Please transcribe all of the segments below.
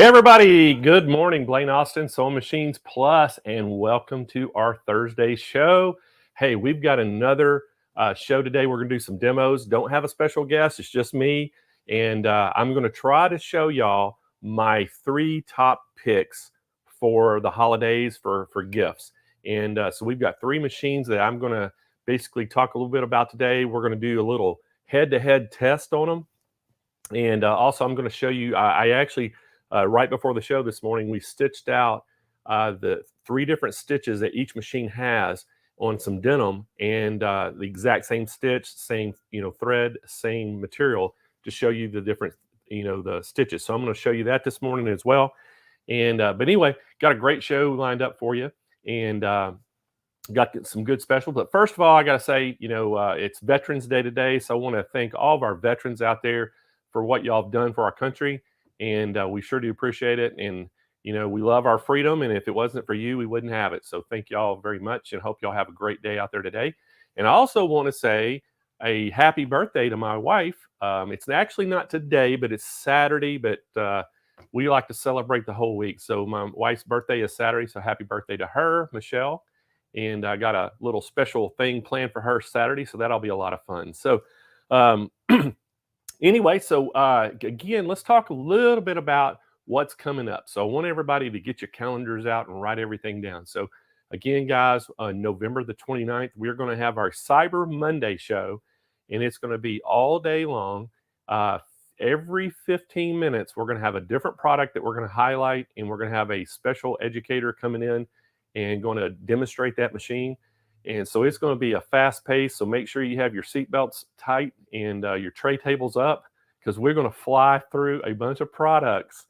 Hey everybody, good morning. Blaine Austin, Sewing Machines Plus, and welcome to our Thursday show. Hey, we've got another show today. We're going to do some demos. Don't have a special guest. It's just me. And I'm going to try to show y'all my 3 top picks for the holidays for gifts. And so we've got 3 machines that I'm going to basically talk a little bit about today. We're going to do a little head-to-head test on them. And also I'm going to show you, I actually... right before the show this morning, we stitched out the 3 different stitches that each machine has on some denim, and the exact same stitch, same thread, same material, to show you the different the stitches. So I'm going to show you that this morning as well. And but anyway, got a great show lined up for you, and got some good specials. But first of all, I got to say, it's Veterans Day today, so I want to thank all of our veterans out there for what y'all have done for our country. And we sure do appreciate it. And, we love our freedom. And if it wasn't for you, we wouldn't have it. So thank y'all very much, and hope y'all have a great day out there today. And I also want to say a happy birthday to my wife. It's actually not today, but it's Saturday. But we like to celebrate the whole week. So my wife's birthday is Saturday. So happy birthday to her, Michelle. And I got a little special thing planned for her Saturday. So that'll be a lot of fun. So anyway, so again, let's talk a little bit about what's coming up. So I want everybody to get your calendars out and write everything down. So again, guys, on November the 29th, we're going to have our Cyber Monday show, and it's going to be all day long. Every 15 minutes, we're going to have a different product that we're going to highlight, and we're going to have a special educator coming in and going to demonstrate that machine. And so it's going to be a fast pace. So make sure you have your seatbelts tight and your tray tables up, because we're going to fly through a bunch of products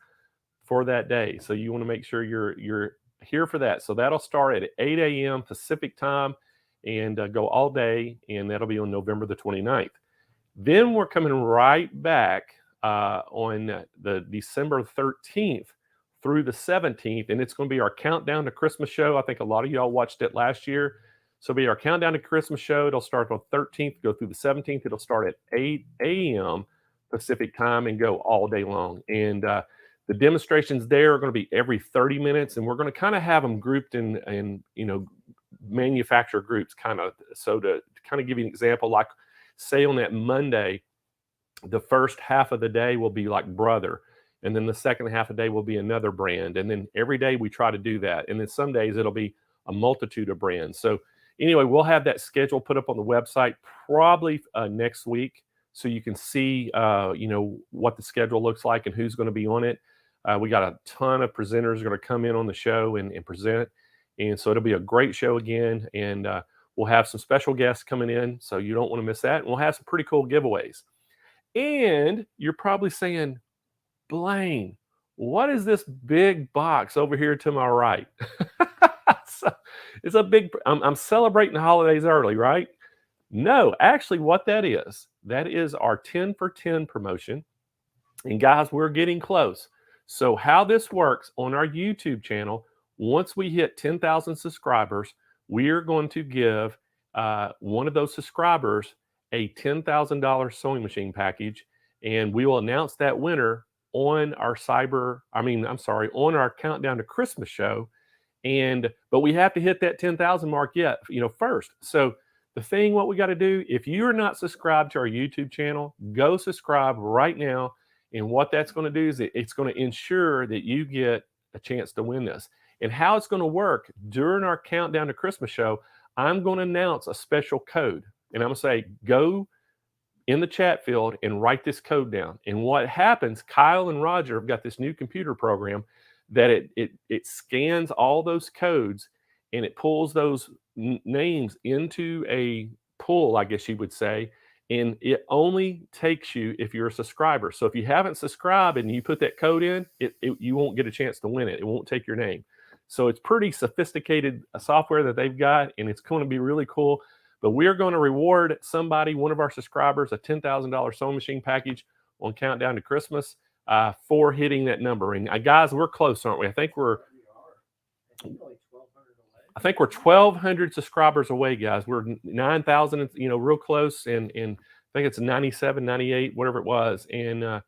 for that day. So you want to make sure you're here for that. So that'll start at 8 a.m. Pacific time and go all day. And that'll be on November the 29th. Then we're coming right back on the December 13th through the 17th. And it's going to be our countdown to Christmas show. I think a lot of y'all watched it last year. So it'll be our countdown to Christmas show. It'll start on 13th, go through the 17th. It'll start at 8 a.m. Pacific time and go all day long. And the demonstrations there are going to be every 30 minutes. And we're going to kind of have them grouped in manufacturer groups, kind of. So to kind of give you an example, like say on that Monday, the first half of the day will be like Brother. And then the second half of the day will be another brand. And then every day we try to do that. And then some days it'll be a multitude of brands. So anyway, we'll have that schedule put up on the website probably next week, so you can see, what the schedule looks like and who's going to be on it. We got a ton of presenters going to come in on the show and present. And so it'll be a great show again. And we'll have some special guests coming in, so you don't want to miss that. And we'll have some pretty cool giveaways. And you're probably saying, Blaine, what is this big box over here to my right? So it's a big, I'm celebrating the holidays early, right? No, actually what that is our 10 for 10 promotion. And guys, we're getting close. So how this works on our YouTube channel, once we hit 10,000 subscribers, we are going to give one of those subscribers a $10,000 sewing machine package. And we will announce that winner on our on our countdown to Christmas show. But we have to hit that 10,000 mark first. So the thing, what we got to do, if you're not subscribed to our YouTube channel, go subscribe right now. And what that's going to do is it's going to ensure that you get a chance to win this. And how it's going to work during our countdown to Christmas show, I'm going to announce a special code. And I'm going to say, go in the chat field and write this code down. And what happens, Kyle and Roger have got this new computer program that it scans all those codes, and it pulls those names into a pool, I guess you would say, and it only takes you if you're a subscriber. So if you haven't subscribed and you put that code in, you won't get a chance to win it. It won't take your name. So it's pretty sophisticated software that they've got, and it's going to be really cool. But we're going to reward somebody, one of our subscribers, a $10,000 sewing machine package on Countdown to Christmas for hitting that number. And guys, we're close, aren't we? I think we're 1,200 subscribers away, guys. We're 9,000, real close. And I think it's 97, 98, whatever it was. And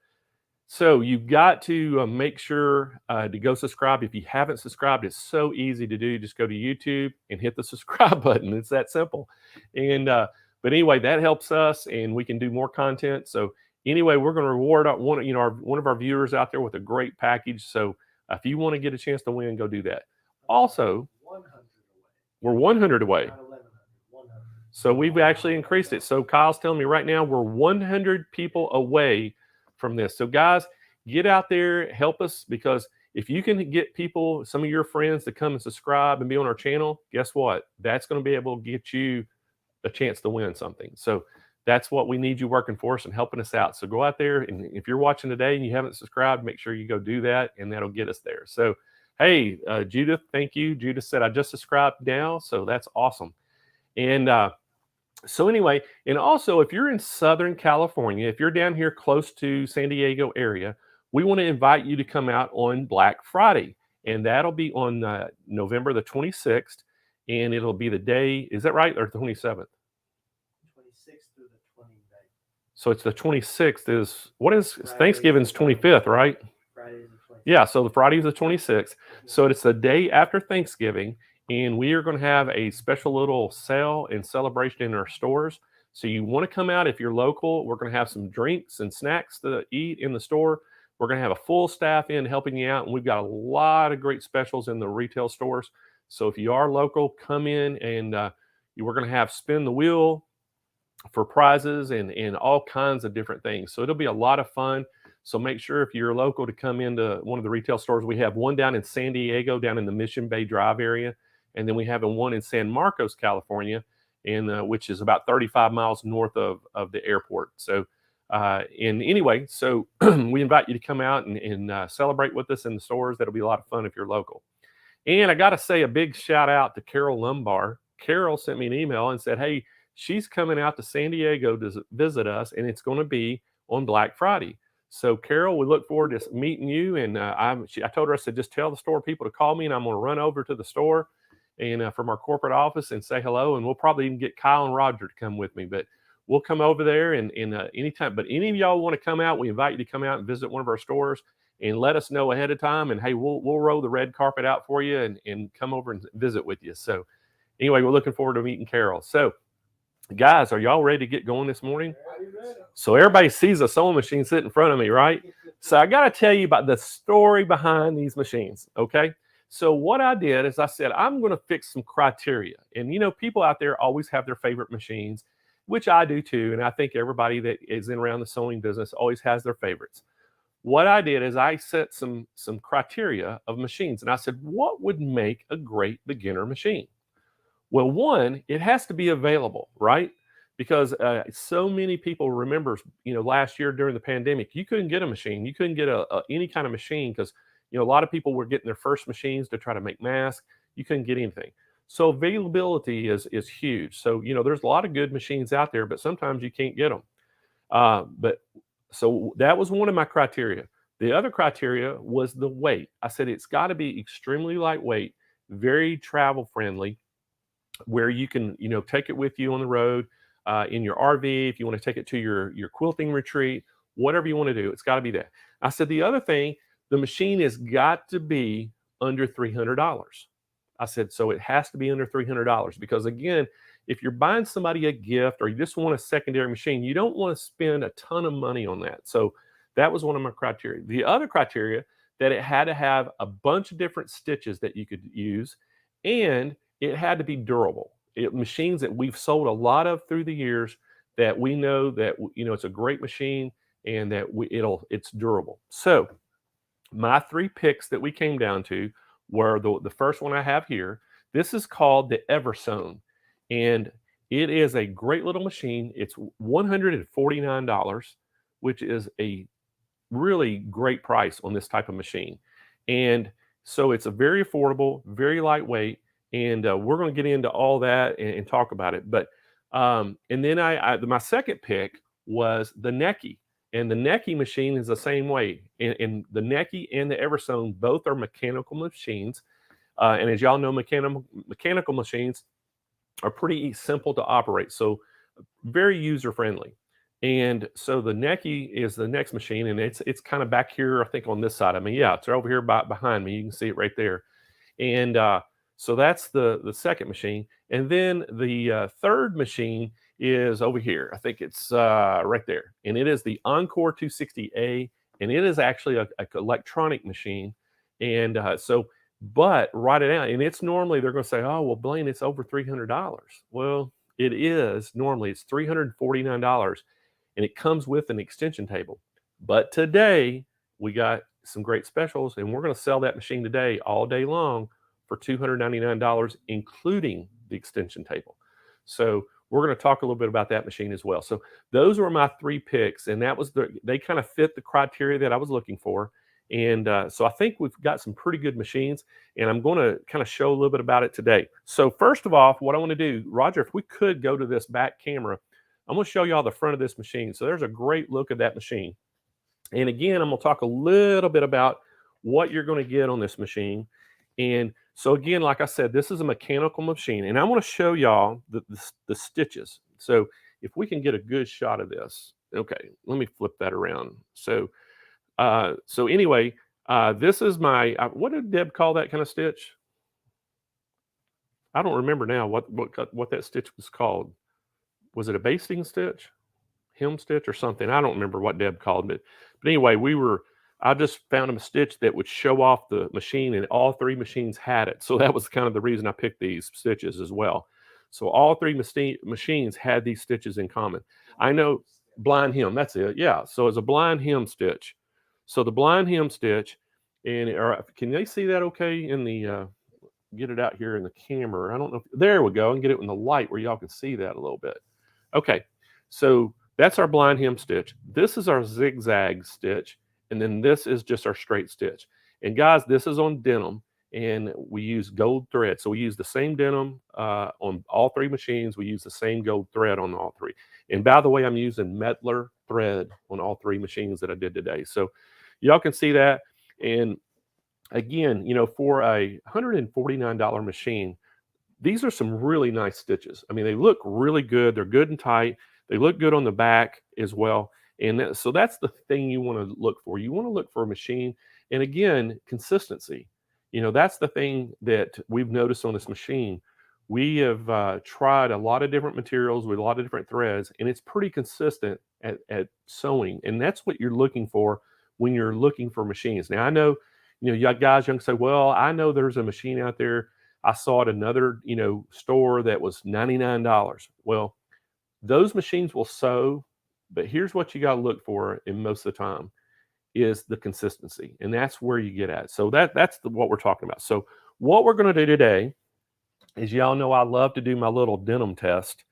So you've got to make sure to go subscribe. If you haven't subscribed, it's so easy to do. Just go to YouTube and hit the subscribe button. It's that simple. And but anyway, that helps us, and we can do more content. So anyway, we're going to reward one of our viewers out there with a great package. So if you want to get a chance to win, go do that. Also, we're 100 away. So we've actually increased it. So Kyle's telling me right now we're 100 people away from this. So guys, get out there, help us, because if you can get people, some of your friends, to come and subscribe and be on our channel, guess what? That's going to be able to get you a chance to win something. So that's what we need you working for us and helping us out. So go out there, and if you're watching today and you haven't subscribed, make sure you go do that, and that'll get us there. So hey, Judith, thank you. Judith said I just subscribed now, so that's awesome. And so anyway, and also if you're in Southern California, if you're down here close to San Diego area, we want to invite you to come out on Black Friday, and that'll be on November the 26th, and it'll be the day, is that right, or 27th? 26th through the 29th. So it's the 26th is, what is Thanksgiving's 25th, right? Friday is the 26th. Yeah, so the Friday is the 26th. So it's the day after Thanksgiving, and we are going to have a special little sale and celebration in our stores. So you want to come out if you're local. We're going to have some drinks and snacks to eat in the store. We're going to have a full staff in helping you out, and we've got a lot of great specials in the retail stores. So if you are local, come in, and we're going to have spin the wheel for prizes and all kinds of different things. So it'll be a lot of fun. So make sure if you're local to come into one of the retail stores. We have one down in San Diego, down in the Mission Bay Drive area. And then we have one in San Marcos, California, and which is about 35 miles north of the airport. So and anyway, so we invite you to come out and celebrate with us in the stores. That'll be a lot of fun if you're local. And I got to say a big shout out to Carol Lumbar. Carol sent me an email and said, hey, she's coming out to San Diego to visit us, and it's going to be on Black Friday. So Carol, we look forward to meeting you. And I told her, I said, just tell the store people to call me, and I'm going to run over to the store and from our corporate office and say hello. And we'll probably even get Kyle and Roger to come with me, but we'll come over there and anytime. But any of y'all want to come out, we invite you to come out and visit one of our stores and let us know ahead of time. And hey, we'll roll the red carpet out for you and come over and visit with you. So anyway, we're looking forward to meeting Carol. So guys, are y'all ready to get going this morning? So everybody sees a sewing machine sitting in front of me, right? So I got to tell you about the story behind these machines, okay? So what I did is I said, I'm going to fix some criteria. And, people out there always have their favorite machines, which I do too. And I think everybody that is in around the sewing business always has their favorites. What I did is I set some criteria of machines. And I said, what would make a great beginner machine? Well, one, it has to be available, right? Because so many people remember, last year during the pandemic, you couldn't get a machine. You couldn't get any kind of machine because a lot of people were getting their first machines to try to make masks. You couldn't get anything. So availability is huge. So, there's a lot of good machines out there, but sometimes you can't get them. So that was one of my criteria. The other criteria was the weight. I said, it's got to be extremely lightweight, very travel friendly, where you can, take it with you on the road, in your RV, if you want to take it to your quilting retreat, whatever you want to do, it's got to be that. I said, the other thing, the machine has got to be under $300. I said, so it has to be under $300 because again, if you're buying somebody a gift or you just want a secondary machine, you don't want to spend a ton of money on that. So that was one of my criteria. The other criteria, that it had to have a bunch of different stitches that you could use, and it had to be durable. Machines that we've sold a lot of through the years that we know that, it's a great machine and that it's durable. So my three picks that we came down to were the first one I have here. This is called the Eversone, and it is a great little machine. It's $149, which is a really great price on this type of machine. And so it's a very affordable, very lightweight, and we're going to get into all that and talk about it. But and then my second pick was the Neckie. And the Neckie machine is the same way. And the Neckie and the Eversone both are mechanical machines. And as y'all know, mechanical machines are pretty simple to operate. So very user-friendly. And so the Neckie is the next machine, and it's kind of back here, I think, on this side. I mean, yeah, it's over here behind me. You can see it right there. And so that's the second machine. And then the third machine is over here. I think it's right there. And it is the Encore 260A, and it is actually a electronic machine. And but write it out. And it's normally, they're going to say, oh, well, Blaine, it's over $300. Well, it is normally, it's $349, and it comes with an extension table. But today, we got some great specials, and we're going to sell that machine today all day long for $299, including the extension table. So we're going to talk a little bit about that machine as well. So those were my 3 picks, and that was they kind of fit the criteria that I was looking for. And so I think we've got some pretty good machines, and I'm going to kind of show a little bit about it today. So first of all, what I want to do, Roger, if we could go to this back camera, I'm going to show y'all the front of this machine. So there's a great look at that machine. And again, I'm going to talk a little bit about what you're going to get on this machine. And so again, like I said, this is a mechanical machine, and I want to show y'all the stitches. So if we can get a good shot of this. Okay, let me flip that around. So anyway, this is my, what did Deb call that kind of stitch? I don't remember now what that stitch was called. Was it a basting stitch, hem stitch, or something? I don't remember what Deb called it. But anyway, I just found a stitch that would show off the machine, and all 3 machines had it. So that was kind of the reason I picked these stitches as well. So all 3 machines had these stitches in common. I know blind hem, that's it. Yeah, so it's a blind hem stitch. So the blind hem stitch, and can they see that okay in the, get it out here in the camera? I don't know. There we go. And get it in the light where y'all can see that a little bit. Okay, so that's our blind hem stitch. This is our zigzag stitch. And then this is just our straight stitch. And guys, this is on denim, and we use gold thread. So we use the same denim on all 3 machines. We use the same gold thread on all 3. And by the way, I'm using Mettler thread on all 3 machines that I did today. So y'all can see that. And again, you know, for a $149 machine, these are some really nice stitches. I mean, they look really good. They're good and tight. They look good on the back as well. And so that's the thing you want to look for. You want to look for a machine. And again, consistency. You know, that's the thing that we've noticed on this machine. We have tried a lot of different materials with a lot of different threads, and it's pretty consistent at sewing. And that's what you're looking for when you're looking for machines. Now, I know, you know, you guys, you can say, well, I know there's a machine out there. I saw at another, you know, store that was $99. Well, those machines will sew, but here's what you got to look for in most of the time is the consistency. And that's where you get at. So that's what we're talking about. So what we're going to do today is, y'all know I love to do my little denim test.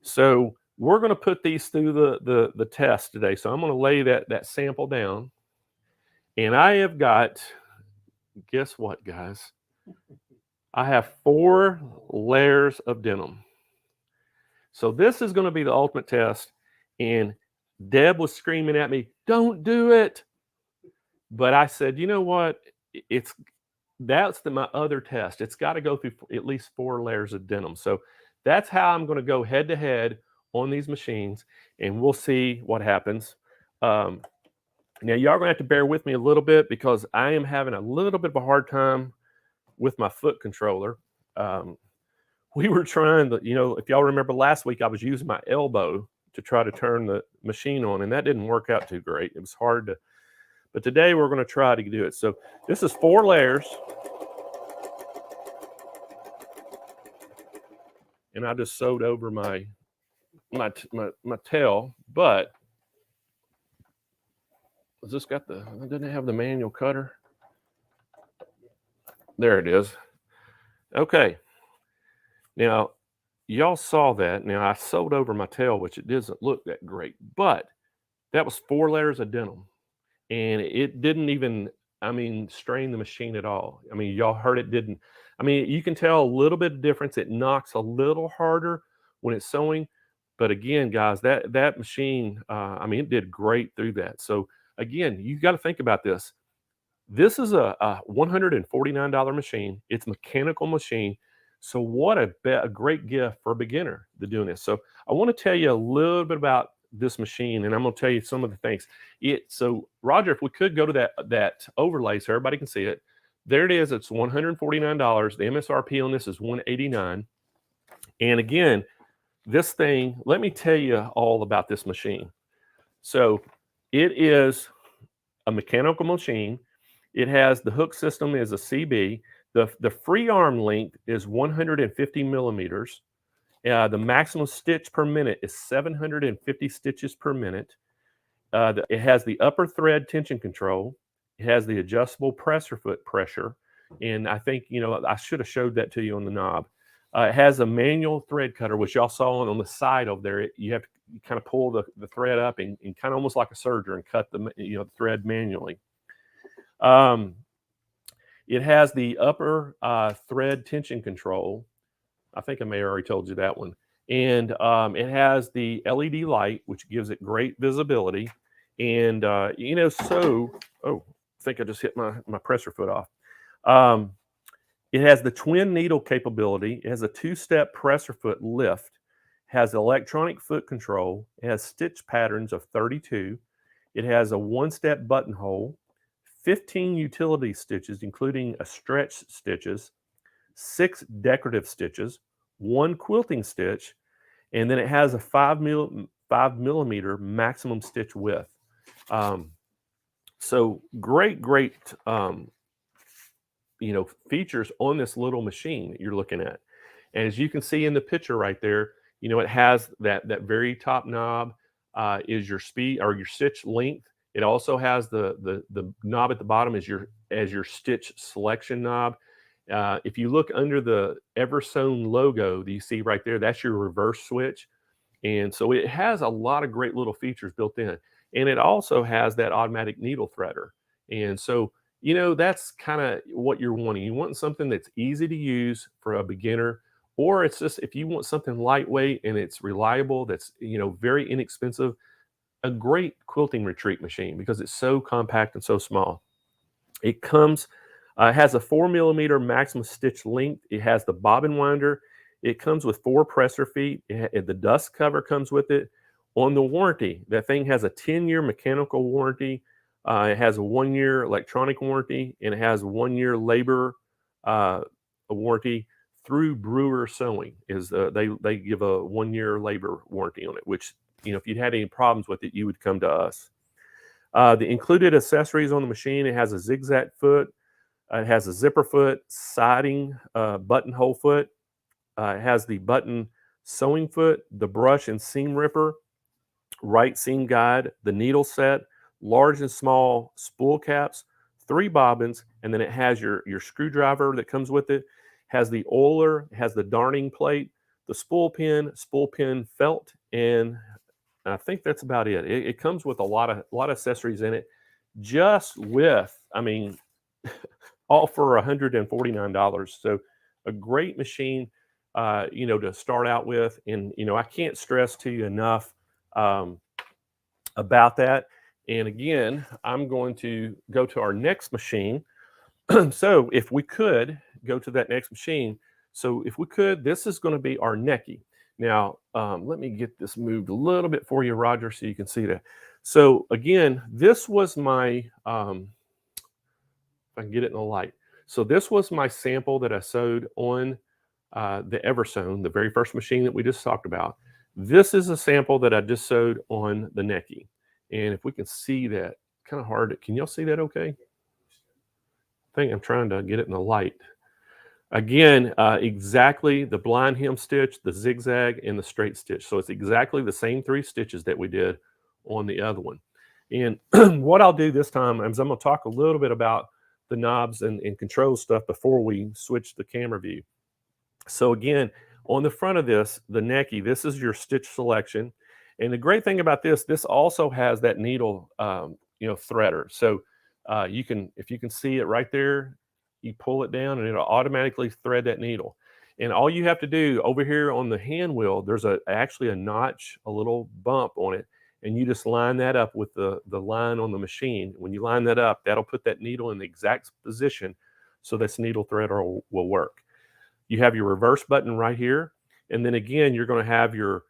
So we're going to put these through the test today. So I'm going to lay that sample down. And I have got, guess what, guys? I have 4 layers of denim. So this is going to be the ultimate test. And Deb was screaming at me, don't do it. But I said, you know what? That's my other test. It's got to go through at least 4 layers of denim. So that's how I'm going to go head to head on these machines, and we'll see what happens. Now, y'all are going to have to bear with me a little bit because I am having a little bit of a hard time with my foot controller. We were trying to, you know, if y'all remember last week, I was using my elbow to try to turn the machine on, and that didn't work out too great. It was hard to, but today we're going to try to do it. So this is 4 layers. And I just sewed over my tail, but has this got didn't have the manual cutter? There it is. Okay. Now, y'all saw that. Now, I sewed over my tail, which it doesn't look that great, but that was 4 layers of denim. And it didn't even, I mean, strain the machine at all. I mean, y'all heard it didn't. I mean, you can tell a little bit of difference. It knocks a little harder when it's sewing. But again, guys, that machine, I mean, it did great through that. So again, you got to think about this. This is a $149 machine. It's a mechanical machine. So what a great gift for a beginner to doing this. So I want to tell you a little bit about this machine, and I'm going to tell you some of the things. So Roger, if we could go to that overlay so everybody can see it. There it is. It's $149. The MSRP on this is $189. And again, this thing, let me tell you all about this machine. So it is a mechanical machine. It has the hook system is a CB. The free arm length is 150 millimeters. The maximum stitch per minute is 750 stitches per minute. It has the upper thread tension control. It has the adjustable presser foot pressure. And I think, I should have showed that to you on the knob. It has a manual thread cutter, which y'all saw on the side over there. You have to kind of pull the thread up and kind of almost like a serger and cut the thread manually. It has the upper thread tension control. I think I may have already told you that one. And it has the LED light, which gives it great visibility. And, oh, I think I just hit my presser foot off. It has the twin needle capability. It has a 2-step presser foot lift, has electronic foot control. It has stitch patterns of 32. It has a 1-step buttonhole, 15 utility stitches, including a stretch stitches, 6 decorative stitches, 1 quilting stitch, and then it has a 5 millimeter maximum stitch width. So great, features on this little machine that you're looking at. And as you can see in the picture right there, it has that very top knob is your speed or your stitch length. It also has the knob at the bottom as your stitch selection knob. If you look under the Eversone logo that you see right there, that's your reverse switch. And so it has a lot of great little features built in. And it also has that automatic needle threader. And so, that's kind of what you're wanting. You want something that's easy to use for a beginner, or it's just if you want something lightweight and it's reliable, that's, very inexpensive, a great quilting retreat machine because it's so compact and so small. It has a 4 millimeter maximum stitch length. It has the bobbin winder. It comes with 4 presser feet. The dust cover comes with it. On the warranty, that thing has a 10-year mechanical warranty. It has a 1-year electronic warranty, and it has a 1-year labor warranty through Brewer Sewing. They give a 1-year labor warranty on it, which, if you'd had any problems with it, you would come to us. The included accessories on the machine, it has a zigzag foot, it has a zipper foot, siding buttonhole foot, it has the button sewing foot, the brush and seam ripper, right seam guide, the needle set, large and small spool caps, 3 bobbins, and then it has your screwdriver that comes with it, has the oiler, has the darning plate, the spool pin felt, and I think that's about it. It comes with a lot of accessories in it, just with, all for $149. So a great machine, to start out with. And, I can't stress to you enough about that. And again, I'm going to go to our next machine. So if we could go to that next machine. So if we could, this is going to be our Neckie. Now, let me get this moved a little bit for you, Roger, so you can see that. So again, this was my, if I can get it in the light. So this was my sample that I sewed on the Eversone, the very first machine that we just talked about. This is a sample that I just sewed on the Neckie. And if we can see that, kind of hard. Can y'all see that okay? I think I'm trying to get it in the light. Again, exactly the blind hem stitch, the zigzag, and the straight stitch. So it's exactly the same 3 stitches that we did on the other one. And what I'll do this time is I'm going to talk a little bit about the knobs and control stuff before we switch the camera view. So again, on the front of this, the Neckie, this is your stitch selection. And the great thing about this also has that needle, threader. So if you can see it right there, you pull it down and it'll automatically thread that needle. And all you have to do over here on the hand wheel, there's actually a notch, a little bump on it. And you just line that up with the line on the machine. When you line that up, that'll put that needle in the exact position so this needle threader will work. You have your reverse button right here. And then again, you're going to have your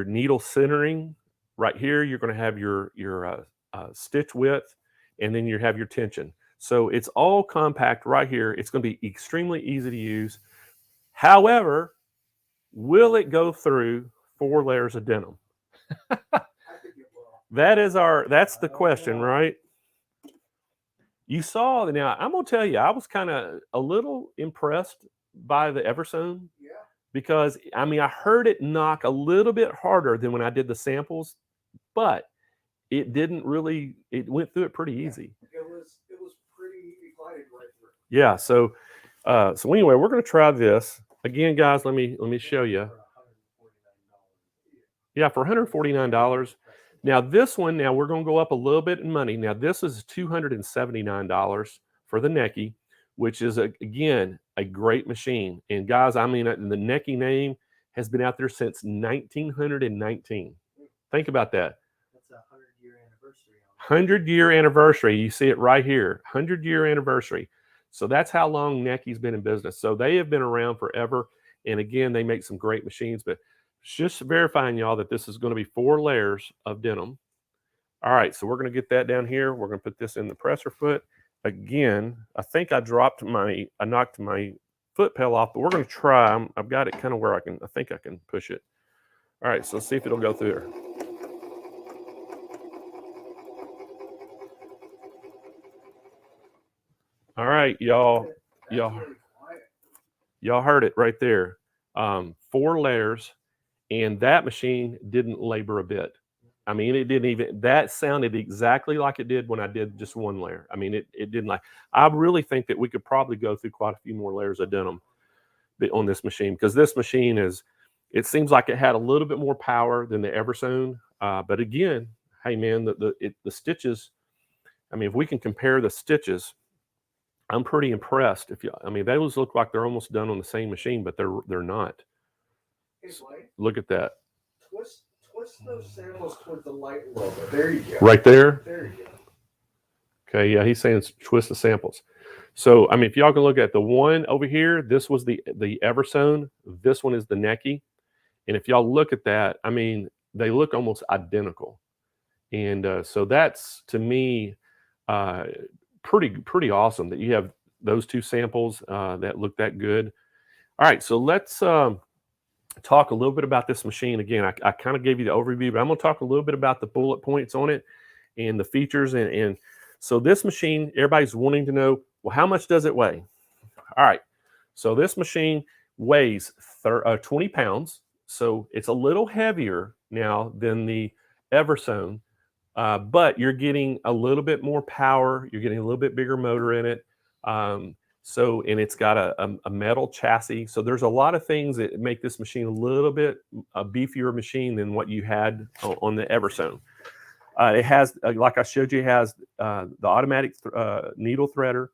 needle centering right here, you're going to have your stitch width, and then you have your tension. So it's all compact right here. It's going to be extremely easy to use. However, will it go through 4 layers of denim? That's the question, right? You saw, now I'm gonna tell you, I was kind of a little impressed by the Eversone, because I mean I heard it knock a little bit harder than when I did the samples, but it didn't really. It went through it pretty easy. It was pretty glided right through. Yeah. So anyway, we're gonna try this again, guys. Let me show you. Yeah, for $149. Now this one, now we're going to go up a little bit in money. Now this is $279 for the Neckie, which is again a great machine. And guys, I mean the Neckie name has been out there since 1919. Think about that. That's a 100-year anniversary. 100-year anniversary. You see it right here. 100-year anniversary. So that's how long Neckie's been in business. So they have been around forever. And again, they make some great machines, but just verifying y'all that this is going to be 4 layers of denim. All right, so we're going to get that down here. We're going to put this in the presser foot. Again, I think I knocked my foot pedal off, but we're going to try. I've got it kind of where I think I can push it. All right, so let's see if it'll go through there. All right, y'all heard it right there. 4 layers. And that machine didn't labor a bit. I mean, it didn't even, that sounded exactly like it did when I did just 1 layer. I mean, it didn't like, I really think that we could probably go through quite a few more layers of denim on this machine, because this machine it seems like it had a little bit more power than the Eversone. But again, hey man, the stitches, I mean, if we can compare the stitches, I'm pretty impressed. I mean, those look like they're almost done on the same machine, but they're not. Hey, Blaine, look at that. Twist those samples towards the light a little bit. There you go. Right there? There you go. Okay, yeah, he's saying twist the samples. So, I mean, if y'all can look at the one over here, this was the Eversone. This one is the Neckie. And if y'all look at that, I mean, they look almost identical. And so that's, to me, pretty awesome that you have those 2 samples that look that good. All right, so let's talk a little bit about this machine. Again, I kind of gave you the overview, but I'm going to talk a little bit about the bullet points on it and the features. And so this machine, everybody's wanting to know, well, how much does it weigh? All right, so this machine weighs 20 pounds. So it's a little heavier now than the Eversone, but you're getting a little bit more power. You're getting a little bit bigger motor in it. And it's got a metal chassis. So there's a lot of things that make this machine a little bit a beefier machine than what you had on the Eversone. It has, like I showed you, it has the automatic needle threader.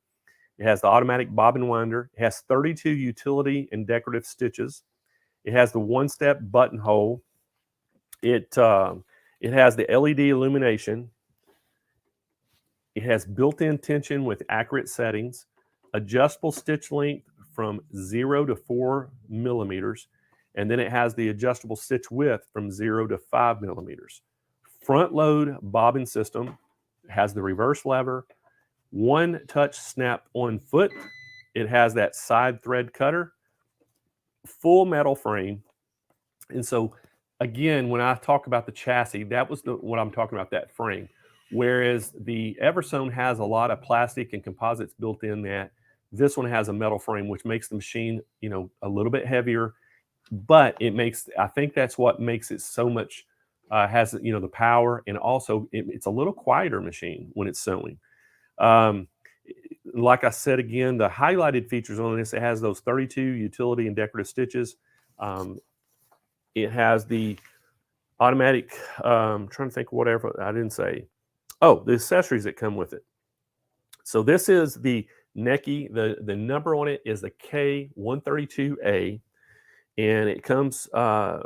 It has the automatic bobbin winder. It has 32 utility and decorative stitches. It has the 1-step buttonhole. It has the LED illumination. It has built-in tension with accurate settings, adjustable stitch length from 0 to 4 millimeters, and then it has the adjustable stitch width from 0 to 5 millimeters. Front load bobbin system. It has the reverse lever, 1-touch snap on foot. It has that side thread cutter, full metal frame. And so again, when I talk about the chassis, that was what I'm talking about, that frame. Whereas the Eversone has a lot of plastic and composites built in that. This one has a metal frame, which makes the machine, you know, a little bit heavier, but I think that's what makes it so much, has, you know, the power, and also it's a little quieter machine when it's sewing. Like I said, again, the highlighted features on this, it has those 32 utility and decorative stitches. It has the automatic, I'm trying to think whatever I didn't say. Oh, the accessories that come with it. So this is the Neckie. The number on it is the K132A, and it comes. I'm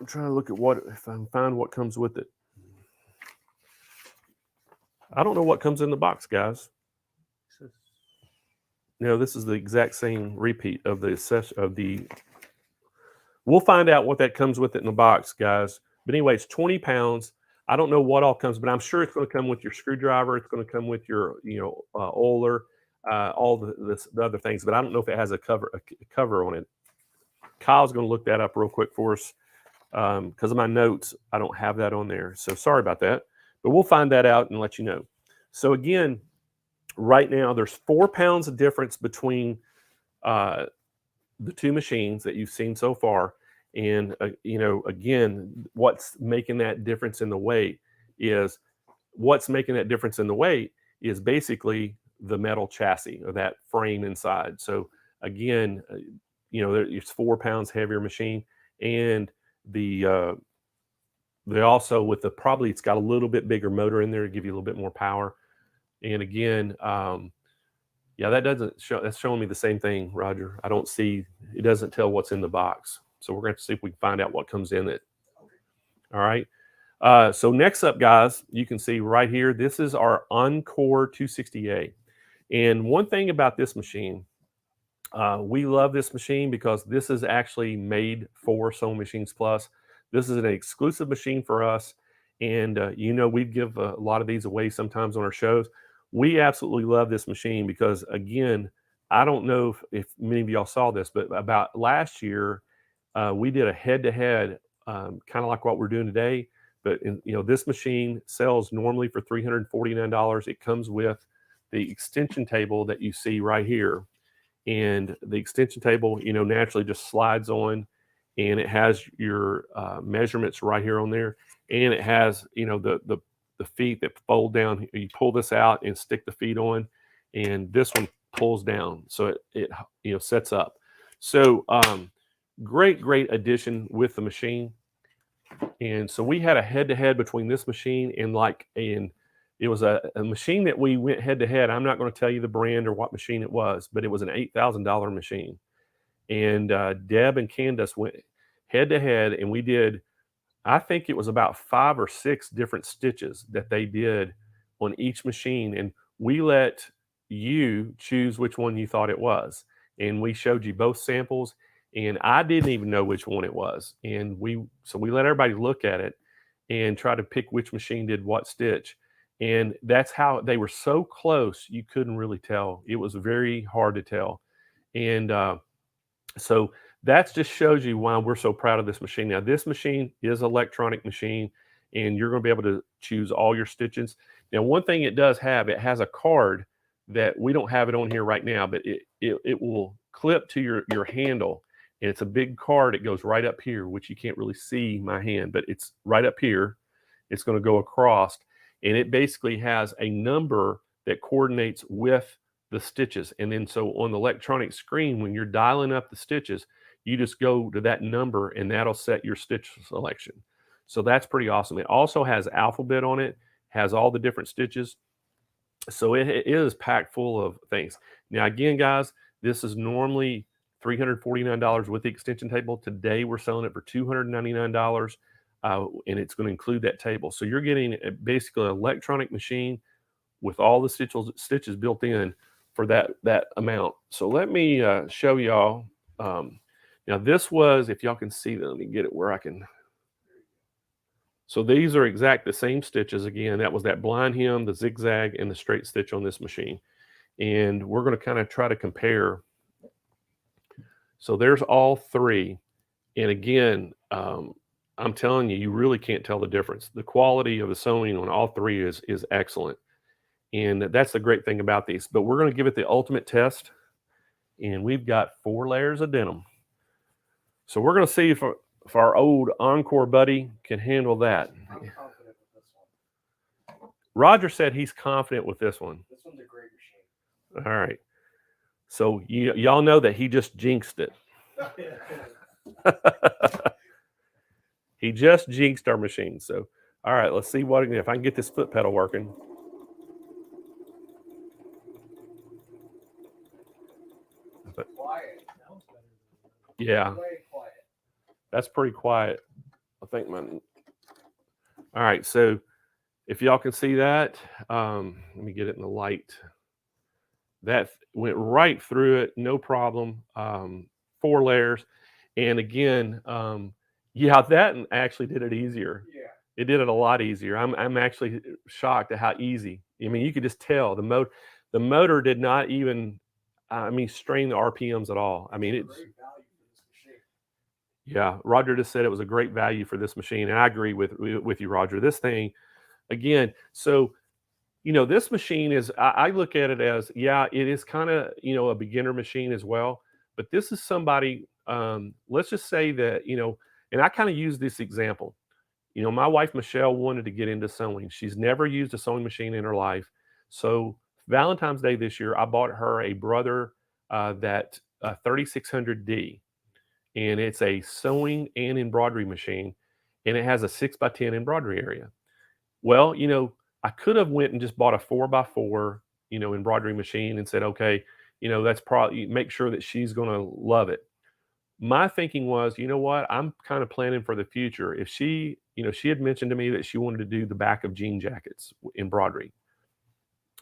trying to look at if I can find what comes with it. I don't know what comes in the box, guys. No, this is the exact same repeat of the We'll find out what that comes with it in the box, guys. But anyway, it's 20 pounds. I don't know what all comes, but I'm sure it's going to come with your screwdriver. It's going to come with your, oiler, all the other things. But I don't know if it has a cover on it. Kyle's going to look that up real quick for us because of my notes. I don't have that on there, so sorry about that. But we'll find that out and let you know. So again, right now there's 4 pounds of difference between the two machines that you've seen so far. And, again, what's making that difference in the weight is basically the metal chassis or that frame inside. So again, it's 4 pounds heavier machine, and they also with probably it's got a little bit bigger motor in there to give you a little bit more power. And again, yeah, that's showing me the same thing, Roger. I don't see, it doesn't tell what's in the box. So we're going to see if we can find out what comes in it. All right. So next up, guys, you can see right here, this is our Encore 260A. And one thing about this machine, we love this machine because this is actually made for Sewing Machines Plus. This is an exclusive machine for us. And, we give a lot of these away sometimes on our shows. We absolutely love this machine because, again, I don't know if many of y'all saw this, but about last year, we did a head-to-head, kind of like what we're doing today. But, this machine sells normally for $349. It comes with the extension table that you see right here. And the extension table, naturally just slides on, and it has your measurements right here on there. And it has, the feet that fold down. You pull this out and stick the feet on, and this one pulls down. So it sets up. So great addition with the machine. And so we had a head-to-head between this machine and it was a machine that we went head-to-head. I'm not going to tell you the brand or what machine it was, but it was an $8,000 machine. And Deb and Candace went head-to-head, and we did, I think it was about 5 or 6 different stitches that they did on each machine. And we let you choose which one you thought it was. And we showed you both samples, and I didn't even know which one it was. And so we let everybody look at it and try to pick which machine did what stitch. And that's how they were so close, you couldn't really tell. It was very hard to tell. And so that just shows you why we're so proud of this machine. Now, this machine is an electronic machine, and you're going to be able to choose all your stitches. Now, one thing it does have, it has a card that we don't have it on here right now, but it will clip to your handle. And it's a big card. It goes right up here, which you can't really see my hand, but it's right up here. It's going to go across, and it basically has a number that coordinates with the stitches. And then so on the electronic screen, when you're dialing up the stitches, you just go to that number and that'll set your stitch selection. So that's pretty awesome. It also has alphabet on it, has all the different stitches. So it is packed full of things. Now, again, guys, this is normally $349 with the extension table. Today, we're selling it for $299, and it's going to include that table. So you're getting basically an electronic machine with all the stitches built in for that amount. So let me show y'all. Now, this was, if y'all can see that, let me get it where I can. So these are the same stitches. Again, that was that blind hem, the zigzag, and the straight stitch on this machine. And we're going to kind of try to compare. So there's all 3. And again, I'm telling you, you really can't tell the difference. The quality of the sewing on all 3 is excellent. And that's the great thing about these. But we're going to give it the ultimate test. And we've got 4 layers of denim. So we're going to see if our old Encore buddy can handle that. I'm confident with this one. Roger said he's confident with this one. This one's a great machine. All right. So y'all know that he just jinxed it. He just jinxed our machine. So, all right, let's see if I can get this foot pedal working. Quiet. Yeah. Way quiet. That's pretty quiet. I think all right, so if y'all can see that, let me get it in the light. That went right through it, no problem. 4 layers. And again, Yeah, that actually did it easier. Yeah. It did it a lot easier. I'm actually shocked at how easy. I mean, you could just tell the motor did not even, I mean, strain the RPMs at all. I mean, It's a it's great value for this machine. yeah. Roger just said it was a great value for this machine, and I agree with you, Roger. This thing again. So this machine is. I look at it as yeah, it is kind of a beginner machine as well. But this is somebody. Let's just say that and I kind of use this example. My wife Michelle wanted to get into sewing. She's never used a sewing machine in her life. So Valentine's Day this year, I bought her a brother that 3600D, and it's a sewing and embroidery machine, and it has a 6x10 embroidery area. Well, I could have went and just bought a 4x4, embroidery machine and said, okay, that's probably make sure that she's going to love it. My thinking was, you know what? I'm kind of planning for the future. If she had mentioned to me that she wanted to do the back of jean jackets embroidery.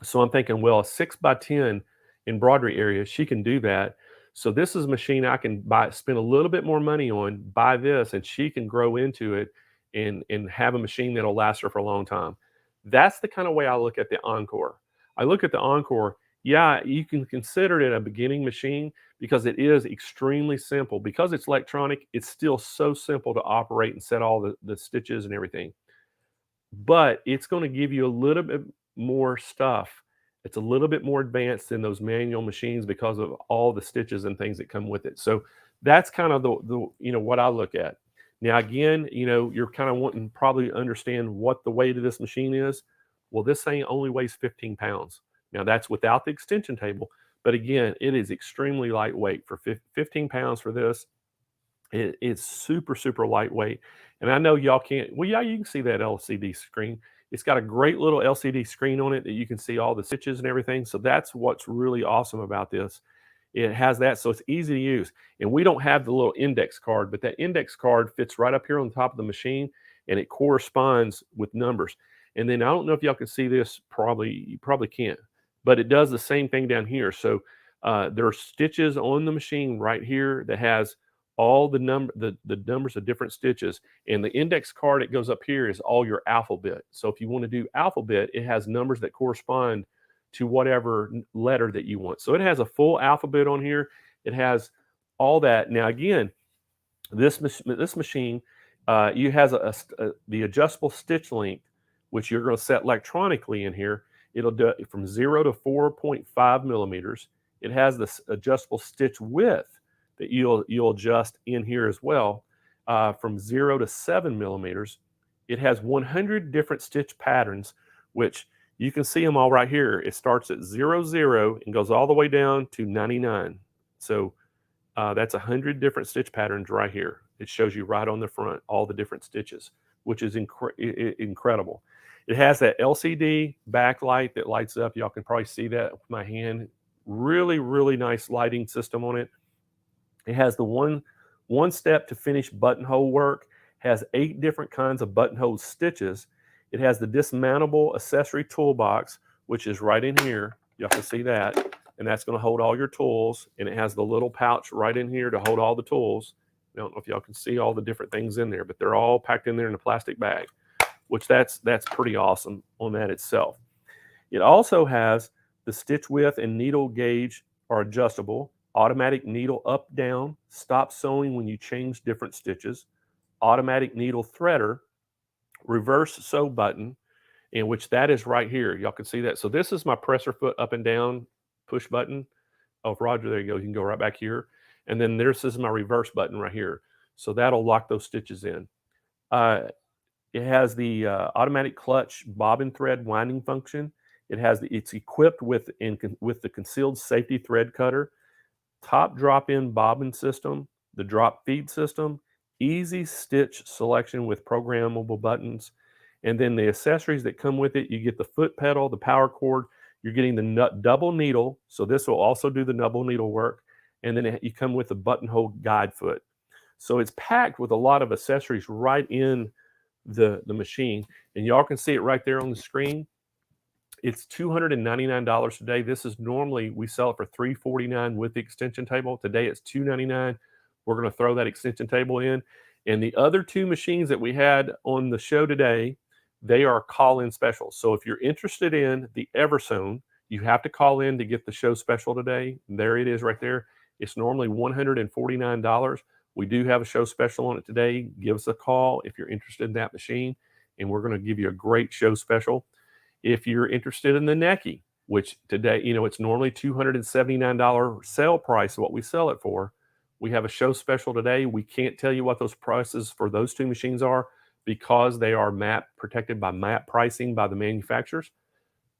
So I'm thinking, well, a 6x10 embroidery area, she can do that. So this is a machine I can buy, spend a little bit more money on, buy this, and she can grow into it and have a machine that'll last her for a long time. That's the kind of way I look at the Encore. I look at the Encore, yeah, you can consider it a beginning machine because it is extremely simple. Because it's electronic, it's still so simple to operate and set all the stitches and everything. But it's going to give you a little bit more stuff. It's a little bit more advanced than those manual machines because of all the stitches and things that come with it. So that's kind of the what I look at. Now again, you're kind of wanting probably understand what the weight of this machine is. Well, this thing only weighs 15 pounds. Now that's without the extension table, but again, it is extremely lightweight for 15 pounds for this. It's super, super lightweight. And I know y'all can't, well, yeah, you can see that LCD screen. It's got a great little LCD screen on it that you can see all the stitches and everything. So that's what's really awesome about this. It has that, so it's easy to use. And we don't have the little index card, but that index card fits right up here on the top of the machine, and it corresponds with numbers. And then I don't know if y'all can see this, you probably can't, but it does the same thing down here. So there are stitches on the machine right here that has all the numbers of different stitches, and the index card that goes up here is all your alphabet. So if you want to do alphabet, it has numbers that correspond to whatever letter that you want. So it has a full alphabet on here. It has all that. Now again, this machine you has the adjustable stitch length, which you're going to set electronically in here. It'll do it from 0 to 4.5 millimeters. It has this adjustable stitch width that you'll adjust in here as well, from 0 to 7 millimeters. It has 100 different stitch patterns, which you can see them all right here. It starts at 00 and goes all the way down to 99. So that's 100 different stitch patterns right here. It shows you right on the front all the different stitches, which is incredible. It has that LCD backlight that lights up. Y'all can probably see that with my hand. Really, really nice lighting system on it. It has the one step to finish buttonhole work, has 8 different kinds of buttonhole stitches. It has the dismountable accessory toolbox, which is right in here. Y'all can see that. And that's going to hold all your tools. And it has the little pouch right in here to hold all the tools. I don't know if y'all can see all the different things in there, but they're all packed in there in a plastic bag, which that's pretty awesome on that itself. It also has the stitch width and needle gauge are adjustable, automatic needle up, down, stop sewing when you change different stitches, automatic needle threader, reverse sew button, in which that is right here. Y'all can see that. So this is my presser foot up and down push button. Oh, Roger, there you go. You can go right back here. And then this is my reverse button right here. So that'll lock those stitches in. It has the automatic clutch bobbin thread winding function. It's equipped with the concealed safety thread cutter, top drop-in bobbin system, the drop feed system, easy stitch selection with programmable buttons, and then the accessories that come with it. You get the foot pedal, the power cord. You're getting the double needle, so this will also do the double needle work, and then you come with the buttonhole guide foot. So it's packed with a lot of accessories right in the machine, and y'all can see it right there on the screen. It's $299 today. This is normally, we sell it for $349 with the extension table. Today it's $299. We're going to throw that extension table in. And the other two machines that we had on the show today, they are call-in specials. So if you're interested in the Eversone, you have to call in to get the show special today. There it is right there. It's normally $149. We do have a show special on it today. Give us a call if you're interested in that machine, and we're going to give you a great show special. If you're interested in the Neckie, which today, it's normally $279 sale price, what we sell it for. We have a show special today. We can't tell you what those prices for those two machines are because they are protected by MAP pricing by the manufacturers.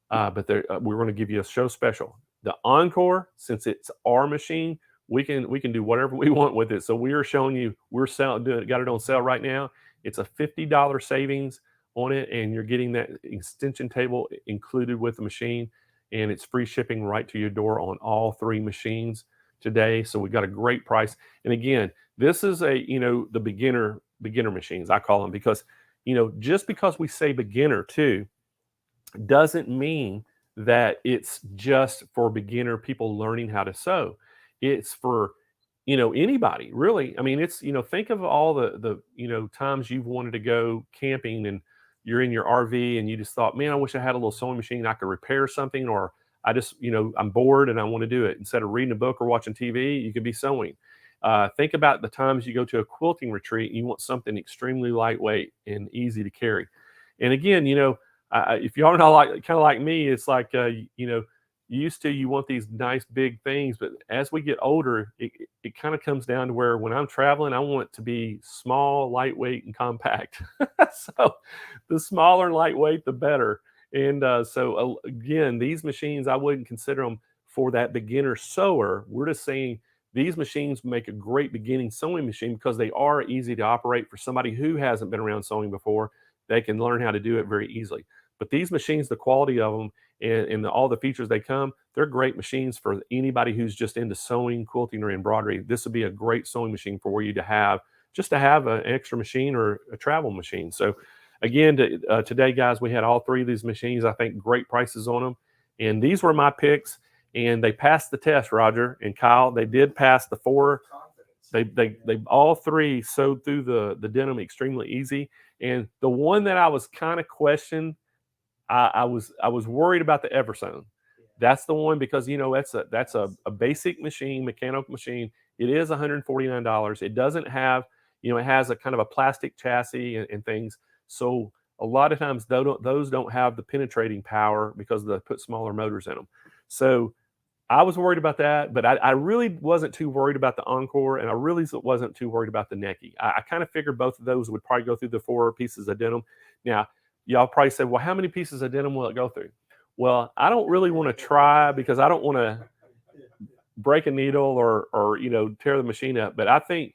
But we're going to give you a show special. The Encore, since it's our machine, we can do whatever we want with it. So we are showing you, got it on sale right now. It's a $50 savings on it, and you're getting that extension table included with the machine, and it's free shipping right to your door on all three machines today. So we got a great price. And again, this is the beginner machines, I call them, because just because we say beginner too doesn't mean that it's just for beginner people learning how to sew. It's for anybody, really. I mean, it's think of all the times you've wanted to go camping and you're in your RV and you just thought, man, I wish I had a little sewing machine I could repair something, or I just I'm bored and I want to do it. Instead of reading a book or watching TV, you could be sewing. Think about the times you go to a quilting retreat and you want something extremely lightweight and easy to carry. And again, if y'all are not kind of like me, it's like you want these nice big things, but as we get older, it kind of comes down to where when I'm traveling, I want it to be small, lightweight, and compact. So the smaller and lightweight, the better. And so again, these machines, I wouldn't consider them for that beginner sewer. We're just saying these machines make a great beginning sewing machine because they are easy to operate for somebody who hasn't been around sewing before. They can learn how to do it very easily. But these machines, the quality of them and all the features they come, they're great machines for anybody who's just into sewing, quilting, or embroidery. This would be a great sewing machine for you to have, just to have an extra machine or a travel machine. So again, today, guys, we had all three of these machines. I think great prices on them. And these were my picks, and they passed the test, Roger and Kyle. They did pass the four. They all three sewed through the denim extremely easy. And the one that I was kind of questioned, I was worried about the Eversone. That's the one because that's a basic machine, mechanical machine. It is $149. It doesn't have, it has a kind of a plastic chassis and things. So a lot of times those don't have the penetrating power because they put smaller motors in them. So I was worried about that, but I really wasn't too worried about the Encore, and I really wasn't too worried about the Neckie. I kind of figured both of those would probably go through the 4 pieces of denim. Now, y'all probably said, well, how many pieces of denim will it go through? Well, I don't really want to try because I don't want to break a needle or tear the machine up. But I think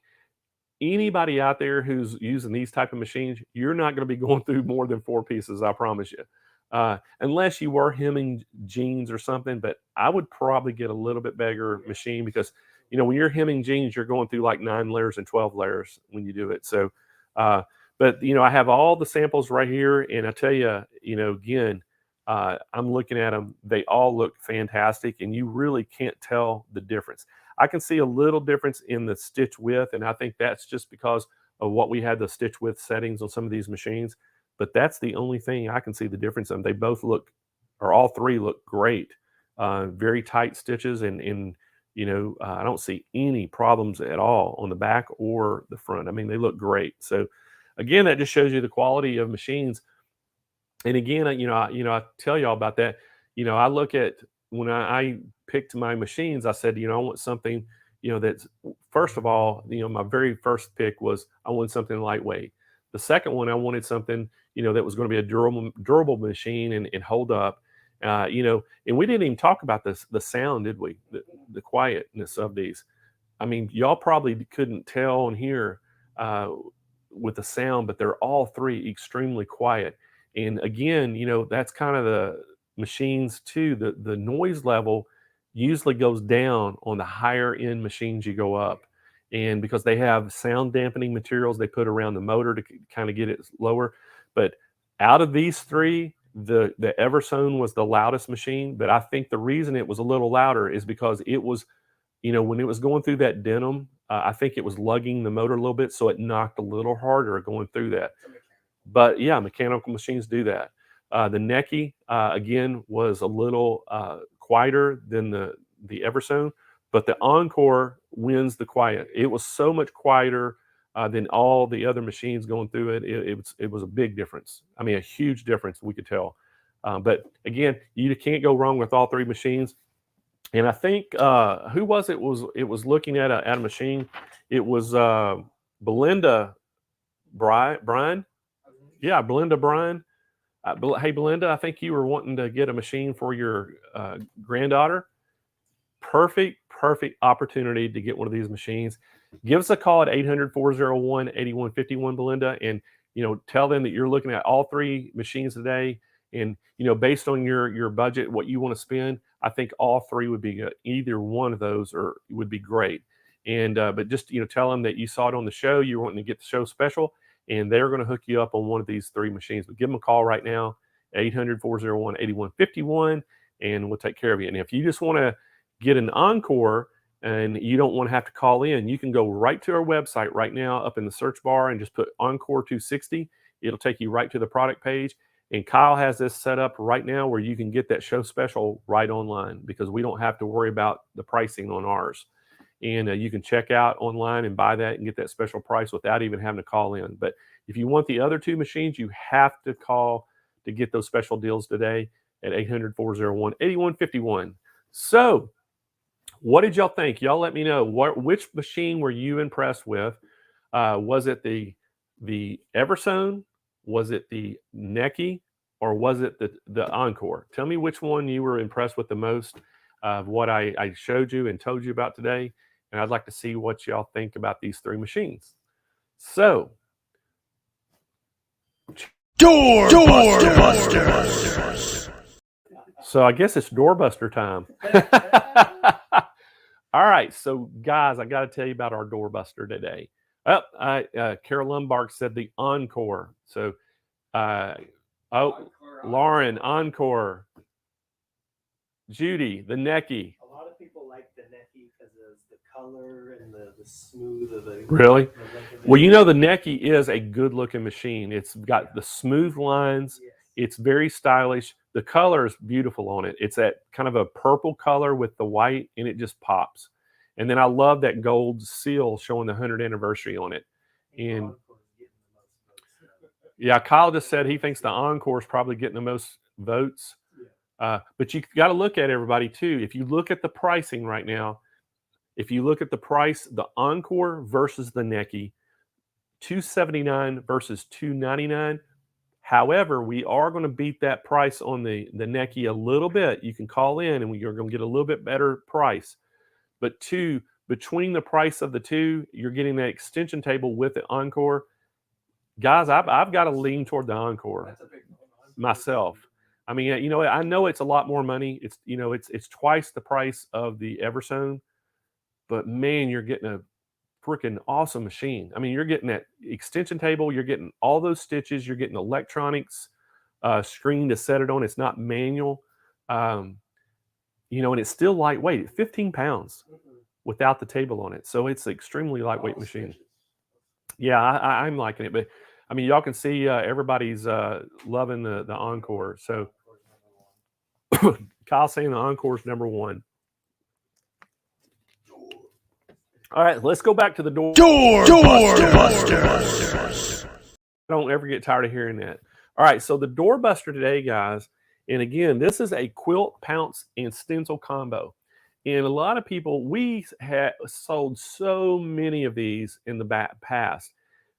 anybody out there who's using these type of machines, you're not going to be going through more than 4 pieces, I promise you. Unless you were hemming jeans or something, but I would probably get a little bit bigger machine because, when you're hemming jeans, you're going through like 9 layers and 12 layers when you do it. So, but, I have all the samples right here, and I tell you, again, I'm looking at them. They all look fantastic, and you really can't tell the difference. I can see a little difference in the stitch width, and I think that's just because of what we had the stitch width settings on some of these machines. But that's the only thing I can see the difference in. They both look, or all three look great. Very tight stitches, and I don't see any problems at all on the back or the front. I mean, they look great. So again, that just shows you the quality of machines. And again, I tell y'all about that. I look at when I picked my machines, I said, I want something, that's, first of all, my very first pick was I wanted something lightweight. The second one, I wanted something, that was going to be a durable machine and hold up. And we didn't even talk about the sound, did we? The quietness of these. I mean, y'all probably couldn't tell on here with the sound, but they're all three extremely quiet. And again, that's kind of the machines too. The noise level usually goes down on the higher end machines you go up. And because they have sound dampening materials they put around the motor to kind of get it lower. But out of these three, the Eversone was the loudest machine. But I think the reason it was a little louder is because it was, when it was going through that denim, I think it was lugging the motor a little bit, so it knocked a little harder going through that. But yeah, mechanical machines do that. The Neckie, again, was a little quieter than the Eversone, but the Encore wins the quiet. It was so much quieter than all the other machines going through it. It was a big difference. I mean, a huge difference, we could tell. But again, you can't go wrong with all three machines. And I think who was it? Was looking at a machine? It was Belinda Bryan. Yeah, Belinda Bryan. Hey, Belinda, I think you were wanting to get a machine for your granddaughter. Perfect opportunity to get one of these machines. Give us a call at 800-401-8151, Belinda, and tell them that you're looking at all three machines today. And based on your budget, what you want to spend, I think all three would be good. Either one of those would be great. And but just tell them that you saw it on the show, you're wanting to get the show special, and they're going to hook you up on one of these three machines. But give them a call right now, 800-401-8151, and we'll take care of you. And if you just want to get an Encore and you don't want to have to call in, you can go right to our website right now up in the search bar and just put Encore 260. It'll take you right to the product page. And Kyle has this set up right now where you can get that show special right online, because we don't have to worry about the pricing on ours. And you can check out online and buy that and get that special price without even having to call in. But if you want the other two machines, you have to call to get those special deals today at 800-401-8151. So what did y'all think? Y'all let me know. Which machine were you impressed with? Was it the Eversone? Was it the Neckie? Or was it the Encore? Tell me which one you were impressed with the most of what I showed you and told you about today. And I'd like to see what y'all think about these three machines. So, Doorbuster. So I guess it's Doorbuster time. All right, so guys, I got to tell you about our Doorbuster today. Carol Lombard said the Encore. So, Lauren, Encore. Judy, the Neckie. A lot of people like the Neckie because of the color and the smooth of the. Really? Well, the Neckie is a good-looking machine. It's got the smooth lines. Yes. It's very stylish. The color is beautiful on it. It's that kind of a purple color with the white, and it just pops. And then I love that gold seal showing the 100th anniversary on it. And yeah, Kyle just said he thinks the Encore is probably getting the most votes. But you got to look at everybody too. If you look at the pricing right now, if you look at the price, the Encore versus the Neckie, $279 versus $299. However, we are going to beat that price on the Neckie a little bit. You can call in and you're going to get a little bit better price. But between the price of the two, you're getting that extension table with the Encore. Guys, I've got to lean toward the Encore myself. I mean, I know it's a lot more money. It's twice the price of the Eversone, but man, you're getting a freaking awesome machine. I mean, you're getting that extension table, you're getting all those stitches, you're getting electronics screen to set it on. It's not manual, and it's still lightweight. It's 15 pounds without the table on it, so it's an extremely lightweight machine. Yeah, I'm liking it, but I mean, y'all can see everybody's loving the Encore. So Kyle's saying the Encore is number one. All right, let's go back to the Doorbuster. I don't ever get tired of hearing that. All right, so the Doorbuster today, guys, and again, this is a quilt, pounce, and stencil combo. And a lot of people, we had sold so many of these in the past.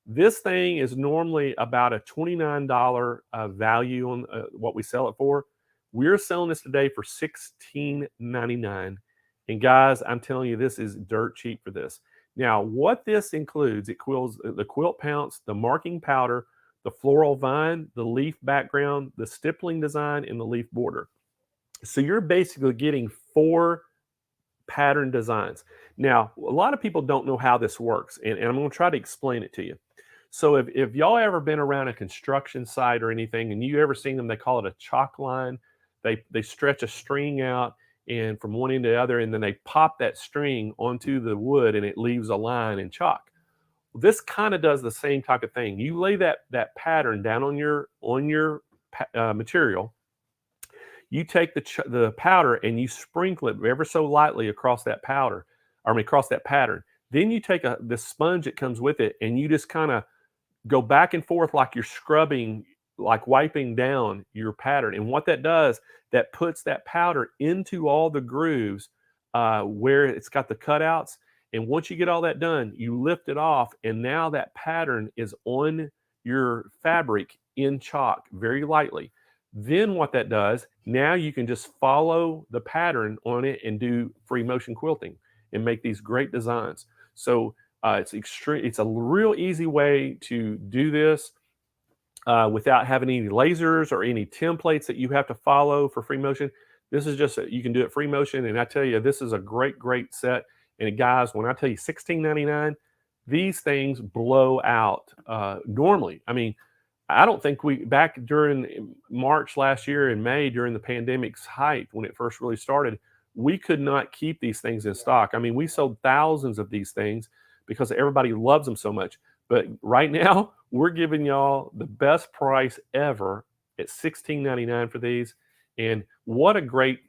This thing is normally about a $29 value on what we sell it for. We're selling this today for $16.99. And guys, I'm telling you, this is dirt cheap for this. Now, what this includes, it includes the quilt pounce, the marking powder, the floral vine, the leaf background, the stippling design, and the leaf border. So you're basically getting 4 pattern designs. Now, a lot of people don't know how this works, and I'm going to try to explain it to you. So if y'all ever been around a construction site or anything, and you ever seen them, they call it a chalk line. They stretch a string out, and from one end to the other, and then they pop that string onto the wood and it leaves a line in chalk. This kind of does the same type of thing. You lay that pattern down on your material. You take the powder and you sprinkle it ever so lightly across that powder, across that pattern. Then you take the sponge that comes with it, and you just kind of go back and forth like you're scrubbing, like wiping down your pattern. And what that does, that puts that powder into all the grooves where it's got the cutouts. And once you get all that done, you lift it off, and now that pattern is on your fabric in chalk very lightly. Then what that does, now you can just follow the pattern on it and do free motion quilting and make these great designs. So it's a real easy way to do this without having any lasers or any templates that you have to follow for free motion. This is just, you can do it free motion. And I tell you, this is a great set. And guys, when I tell you $16.99, these things blow out normally. I mean, I don't think back during March last year and May during the pandemic's height, when it first really started, we could not keep these things in stock. I mean, we sold thousands of these things because everybody loves them so much. But right now, we're giving y'all the best price ever at $16.99 for these. And what a great,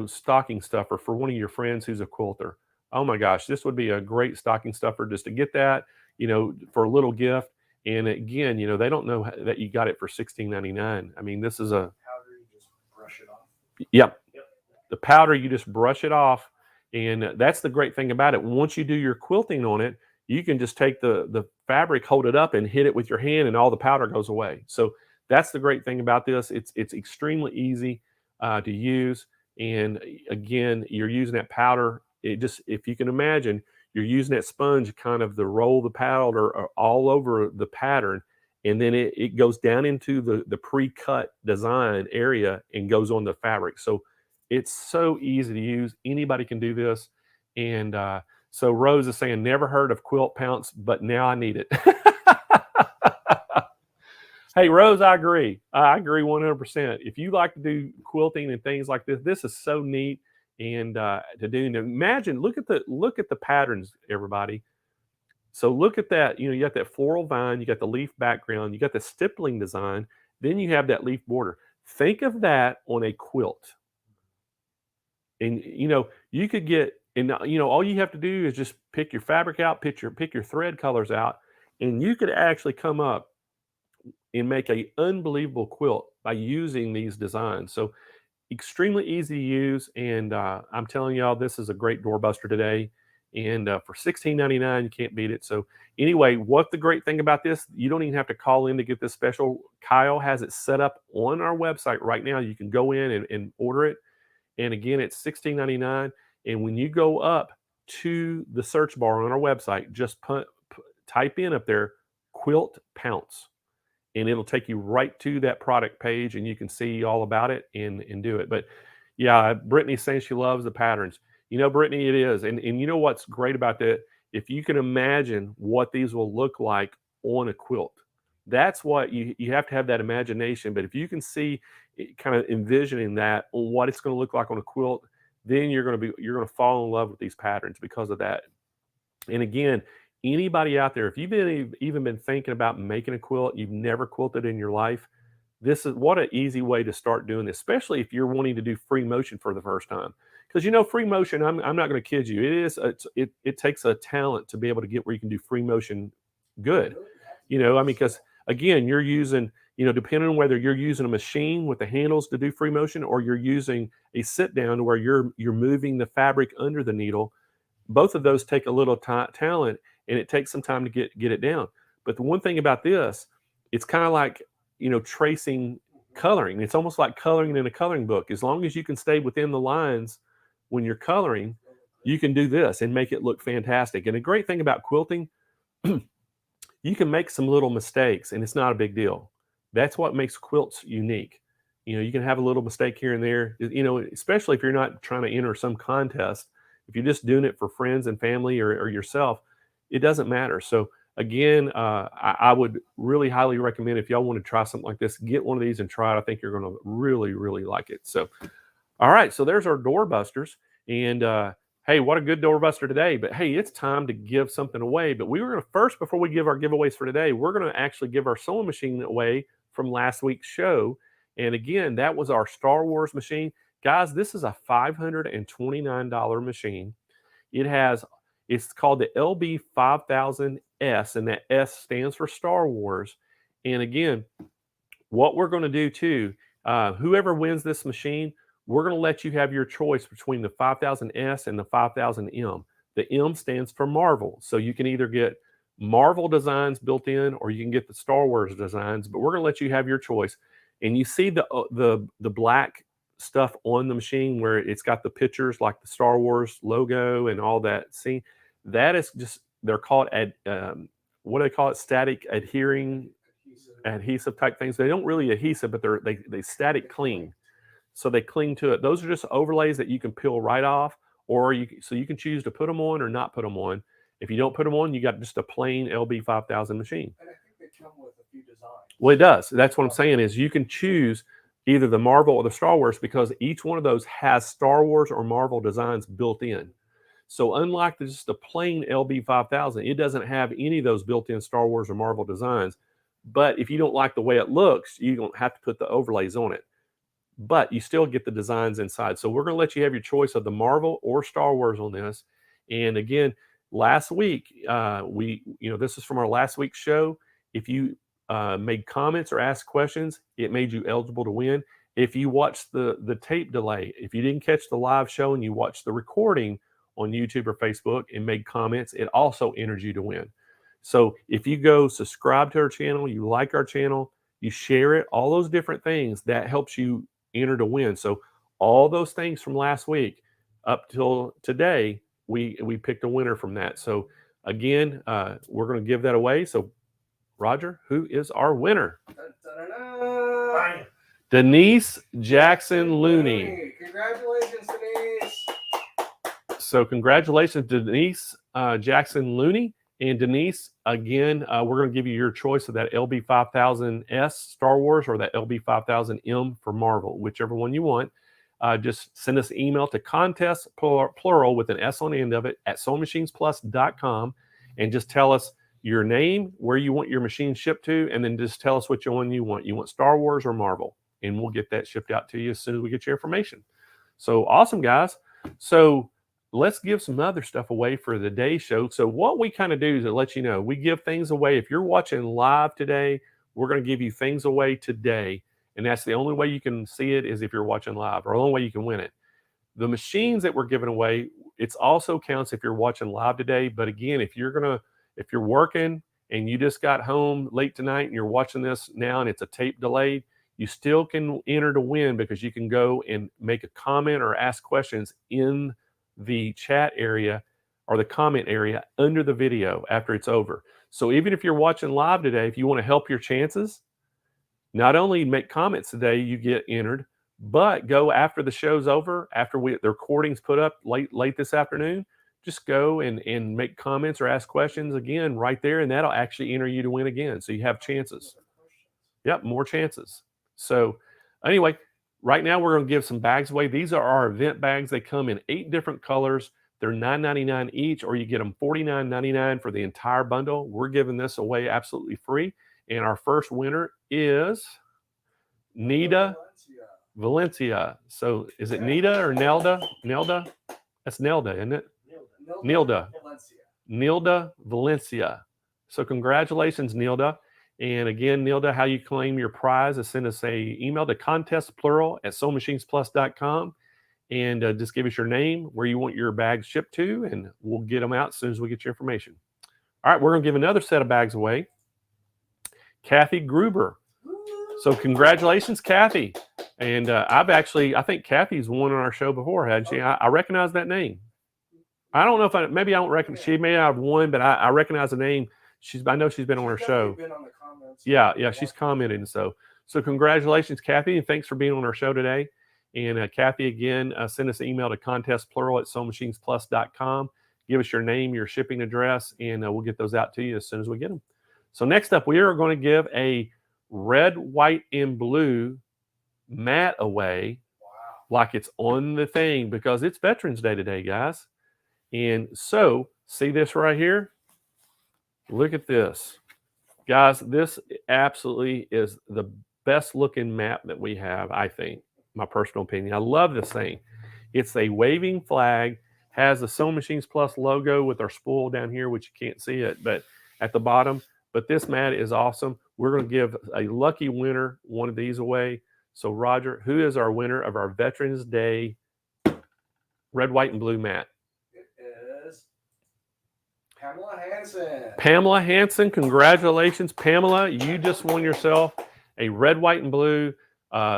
stocking stuffer for one of your friends who's a quilter. Oh my gosh, this would be a great stocking stuffer just to get that, for a little gift. And again, they don't know that you got it for $16.99. I mean, this is a powder, you just brush it off. Yep. The powder, you just brush it off. And that's the great thing about it. Once you do your quilting on it, you can just take the fabric, hold it up and hit it with your hand, and all the powder goes away. So that's the great thing about this. It's extremely easy to use. And again, you're using that powder. If you can imagine, you're using that sponge kind of to roll the powder all over the pattern, and then it goes down into the pre-cut design area and goes on the fabric. So it's so easy to use. Anybody can do this. And so Rose is saying, never heard of quilt pounce, but now I need it. Hey, Rose, I agree. I agree 100%. If you like to do quilting and things like this, this is so neat. And to do, imagine, look at the patterns, everybody. So look at that. You got that floral vine, you got the leaf background, you got the stippling design, then you have that leaf border. Think of that on a quilt. And you could get, and all you have to do is just pick your fabric out, pick your thread colors out, and you could actually come up and make an unbelievable quilt by using these designs. So extremely easy to use, and I'm telling y'all, this is a great doorbuster today. And for $16.99, you can't beat it. So anyway, what the great thing about this, you don't even have to call in to get this special. Kyle has it set up on our website right now. You can go in and order it. And again, it's $16.99. And when you go up to the search bar on our website, just type in up there, quilt pounce. And it'll take you right to that product page, and you can see all about it and do it. But yeah, Brittany's saying she loves the patterns. Brittany, it is. And you know what's great about that? If you can imagine what these will look like on a quilt, that's what you have to have that imagination. But if you can see, kind of envisioning that on what it's going to look like on a quilt, then you're going to fall in love with these patterns because of that. And again, anybody out there, if you've even been thinking about making a quilt, you've never quilted in your life, this is what an easy way to start doing this, especially if you're wanting to do free motion for the first time. Because free motion, I'm not going to kid you, it takes a talent to be able to get where you can do free motion good. Because again, you're using, depending on whether you're using a machine with the handles to do free motion, or you're using a sit down where you're moving the fabric under the needle. Both of those take a little talent, and it takes some time to get it down. But the one thing about this, it's kind of like, tracing coloring. It's almost like coloring in a coloring book. As long as you can stay within the lines when you're coloring, you can do this and make it look fantastic. And the great thing about quilting, you can make some little mistakes, and it's not a big deal. That's what makes quilts unique. You can have a little mistake here and there, especially if you're not trying to enter some contest. If you're just doing it for friends and family or yourself, it doesn't matter. So again, I would really highly recommend, if y'all want to try something like this, get one of these and try it. I think you're going to really, really like it. So, All right, so there's our doorbusters. And hey, what a good doorbuster today. But hey, it's time to give something away. But we were going to first, before we give our giveaways for today, we're going to actually give our sewing machine away from last week's show. And again, that was our Star Wars machine. Guys, this is a $529 machine. It's called the LB5000S, and that S stands for Star Wars. And again, what we're going to do too, whoever wins this machine, we're going to let you have your choice between the 5000S and the 5000M. The M stands for Marvel. So you can either get Marvel designs built in, or you can get the Star Wars designs, but we're going to let you have your choice. And you see the black stuff on the machine where it's got the pictures like the Star Wars logo and all that. See, that is just, they're called what do they call it? Static adhesive type things. They don't really adhesive, but they static cling. So they cling to it. Those are just overlays that you can peel right off, or so you can choose to put them on or not put them on. If you don't put them on, you got just a plain LB5000 machine. And I think they come with a few designs. Well, it does. That's what I'm saying, is you can choose either the Marvel or the Star Wars, because each one of those has Star Wars or Marvel designs built in. So unlike just a plain LB5000, it doesn't have any of those built-in Star Wars or Marvel designs. But if you don't like the way it looks, you don't have to put the overlays on it. But you still get the designs inside. So we're going to let you have your choice of the Marvel or Star Wars on this. And again, last week, this is from our last week's show. If you made comments or asked questions, it made you eligible to win. If you watched the tape delay, if you didn't catch the live show and you watched the recording on YouTube or Facebook and made comments, it also entered you to win. So if you go subscribe to our channel, you like our channel, you share it, all those different things, that helps you enter to win. So all those things from last week up till today, we picked a winner from that. So again, we're going to give that away. So Roger, who is our winner? Da-da-da. Denise Jackson Looney. Congratulations, Denise. So congratulations, Denise Jackson Looney. And Denise, again, we're going to give you your choice of that LB5000S Star Wars or that LB5000M for Marvel, whichever one you want. Just send us an email to contest, plural, with an S on the end of it, at SewingMachinesPlus.com, and just tell us your name, where you want your machine shipped to, and then just tell us which one you want. You want Star Wars or Marvel, and we'll get that shipped out to you as soon as we get your information. So awesome, guys. So let's give some other stuff away for the day show. So what we kind of do is to let you know, we give things away. If you're watching live today, we're going to give you things away today. And that's the only way you can see it, is if you're watching live, or the only way you can win it. The machines that we're giving away, it's also counts if you're watching live today. But again, if you're working and you just got home late tonight and you're watching this now and it's a tape delayed, you still can enter to win, because you can go and make a comment or ask questions in the chat area or the comment area under the video after it's over. So even if you're watching live today, if you want to help your chances, not only make comments today, you get entered, but go after the show's over, after the recording's put up late this afternoon, just go and make comments or ask questions again right there, and that'll actually enter you to win again. So you have chances. Yep, more chances. So anyway, right now we're going to give some bags away. These are our event bags. They come in 8 different colors. They're $9.99 each, or you get them $49.99 for the entire bundle. We're giving this away absolutely free. And our first winner is Nida Valencia. So is it Nida or Nelda? Nelda? That's Nelda, isn't it? Nilda. Nilda Valencia. So congratulations, Nilda. And again, Nilda, how you claim your prize is send us a email to contest, plural, at SewingMachinesPlus.com, and just give us your name, where you want your bags shipped to, and we'll get them out as soon as we get your information. All right, we're going to give another set of bags away. Kathy Gruber. So congratulations, Kathy. And I think Kathy's won on our show before, hadn't she? I recognize that name. I don't know if maybe I don't recognize, she may not have won, but I recognize the name. I know she's been on our show. Been on the comments. Yeah, she's commented. So congratulations, Kathy, and thanks for being on our show today. And Kathy, again, send us an email to contest, plural, at SewingMachinesPlus.com. Give us your name, your shipping address, and we'll get those out to you as soon as we get them. So next up, we are going to give a red, white, and blue mat away. Wow. like it's on the thing because it's Veterans Day today, guys. And so, see this right here? Look at this. Guys, this absolutely is the best looking map that we have, I think, my personal opinion. I love this thing. It's a waving flag, has the Sewing Machines Plus logo with our spool down here, which you can't see it, but at the bottom. But this mat is awesome. We're going to give a lucky winner one of these away. So, Roger, who is our winner of our Veterans Day red, white, and blue mat? It is Pamela Hansen. Pamela Hansen, congratulations, Pamela. You just won yourself a red, white, and blue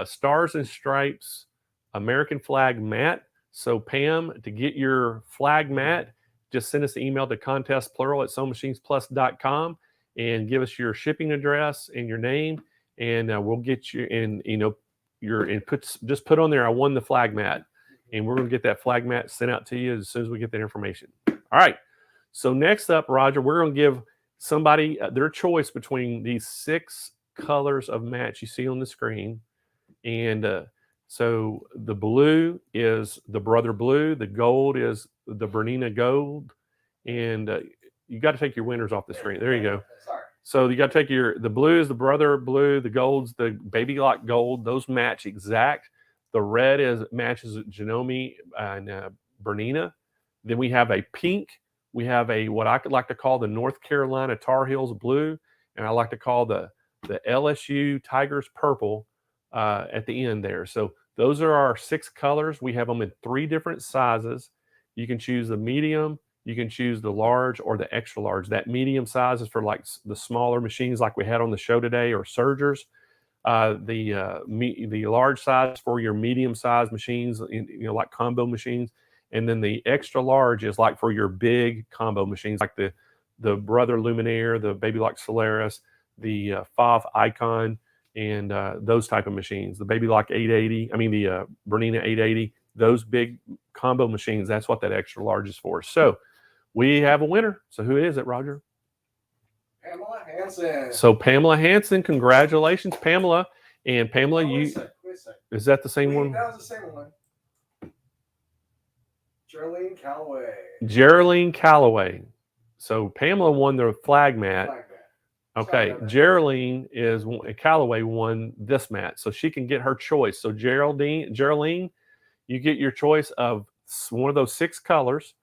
Stars and Stripes American flag mat. So, Pam, to get your flag mat, just send us an email to contestplural@SewingMachinesPlus.com and give us your shipping address and your name, and we'll get you in. Just put on there, I won the flag mat, and we're going to get that flag mat sent out to you as soon as we get that information. All right. So next up, Roger, we're going to give somebody their choice between these 6 colors of mats you see on the screen. And so the blue is the Brother Blue. The gold is the Bernina Gold. And you got to take your winners off the screen. There you go. Sorry. So you got to take the blue is the Brother Blue. The gold's the Baby Lock Gold. Those match exact. The red matches Janome and Bernina. Then we have a pink. We have a what I could like to call the North Carolina Tar Heels blue, and I like to call the LSU Tigers purple at the end there. So those are our 6 colors. We have them in 3 different sizes. You can choose the medium, you can choose the large or the extra large. That medium size is for like the smaller machines like we had on the show today, or sergers. The large size for your medium size machines, like combo machines. And then the extra large is like for your big combo machines, like the Brother Luminaire, the Baby Lock Solaris, the FOV Icon, and those type of machines. The Baby Lock 880, the Bernina 880, those big combo machines, that's what that extra large is for. So we have a winner. So who is it, Roger? Pamela Hansen. So Pamela Hansen, congratulations, Pamela. And Pamela, Wait a sec. Is that the same one? That was the same one. Geraldine Calloway. Geraldine Calloway. So Pamela won the flag mat. Okay, Geraldine Calloway won this mat, so she can get her choice. So Geraldine, you get your choice of one of those 6 colors,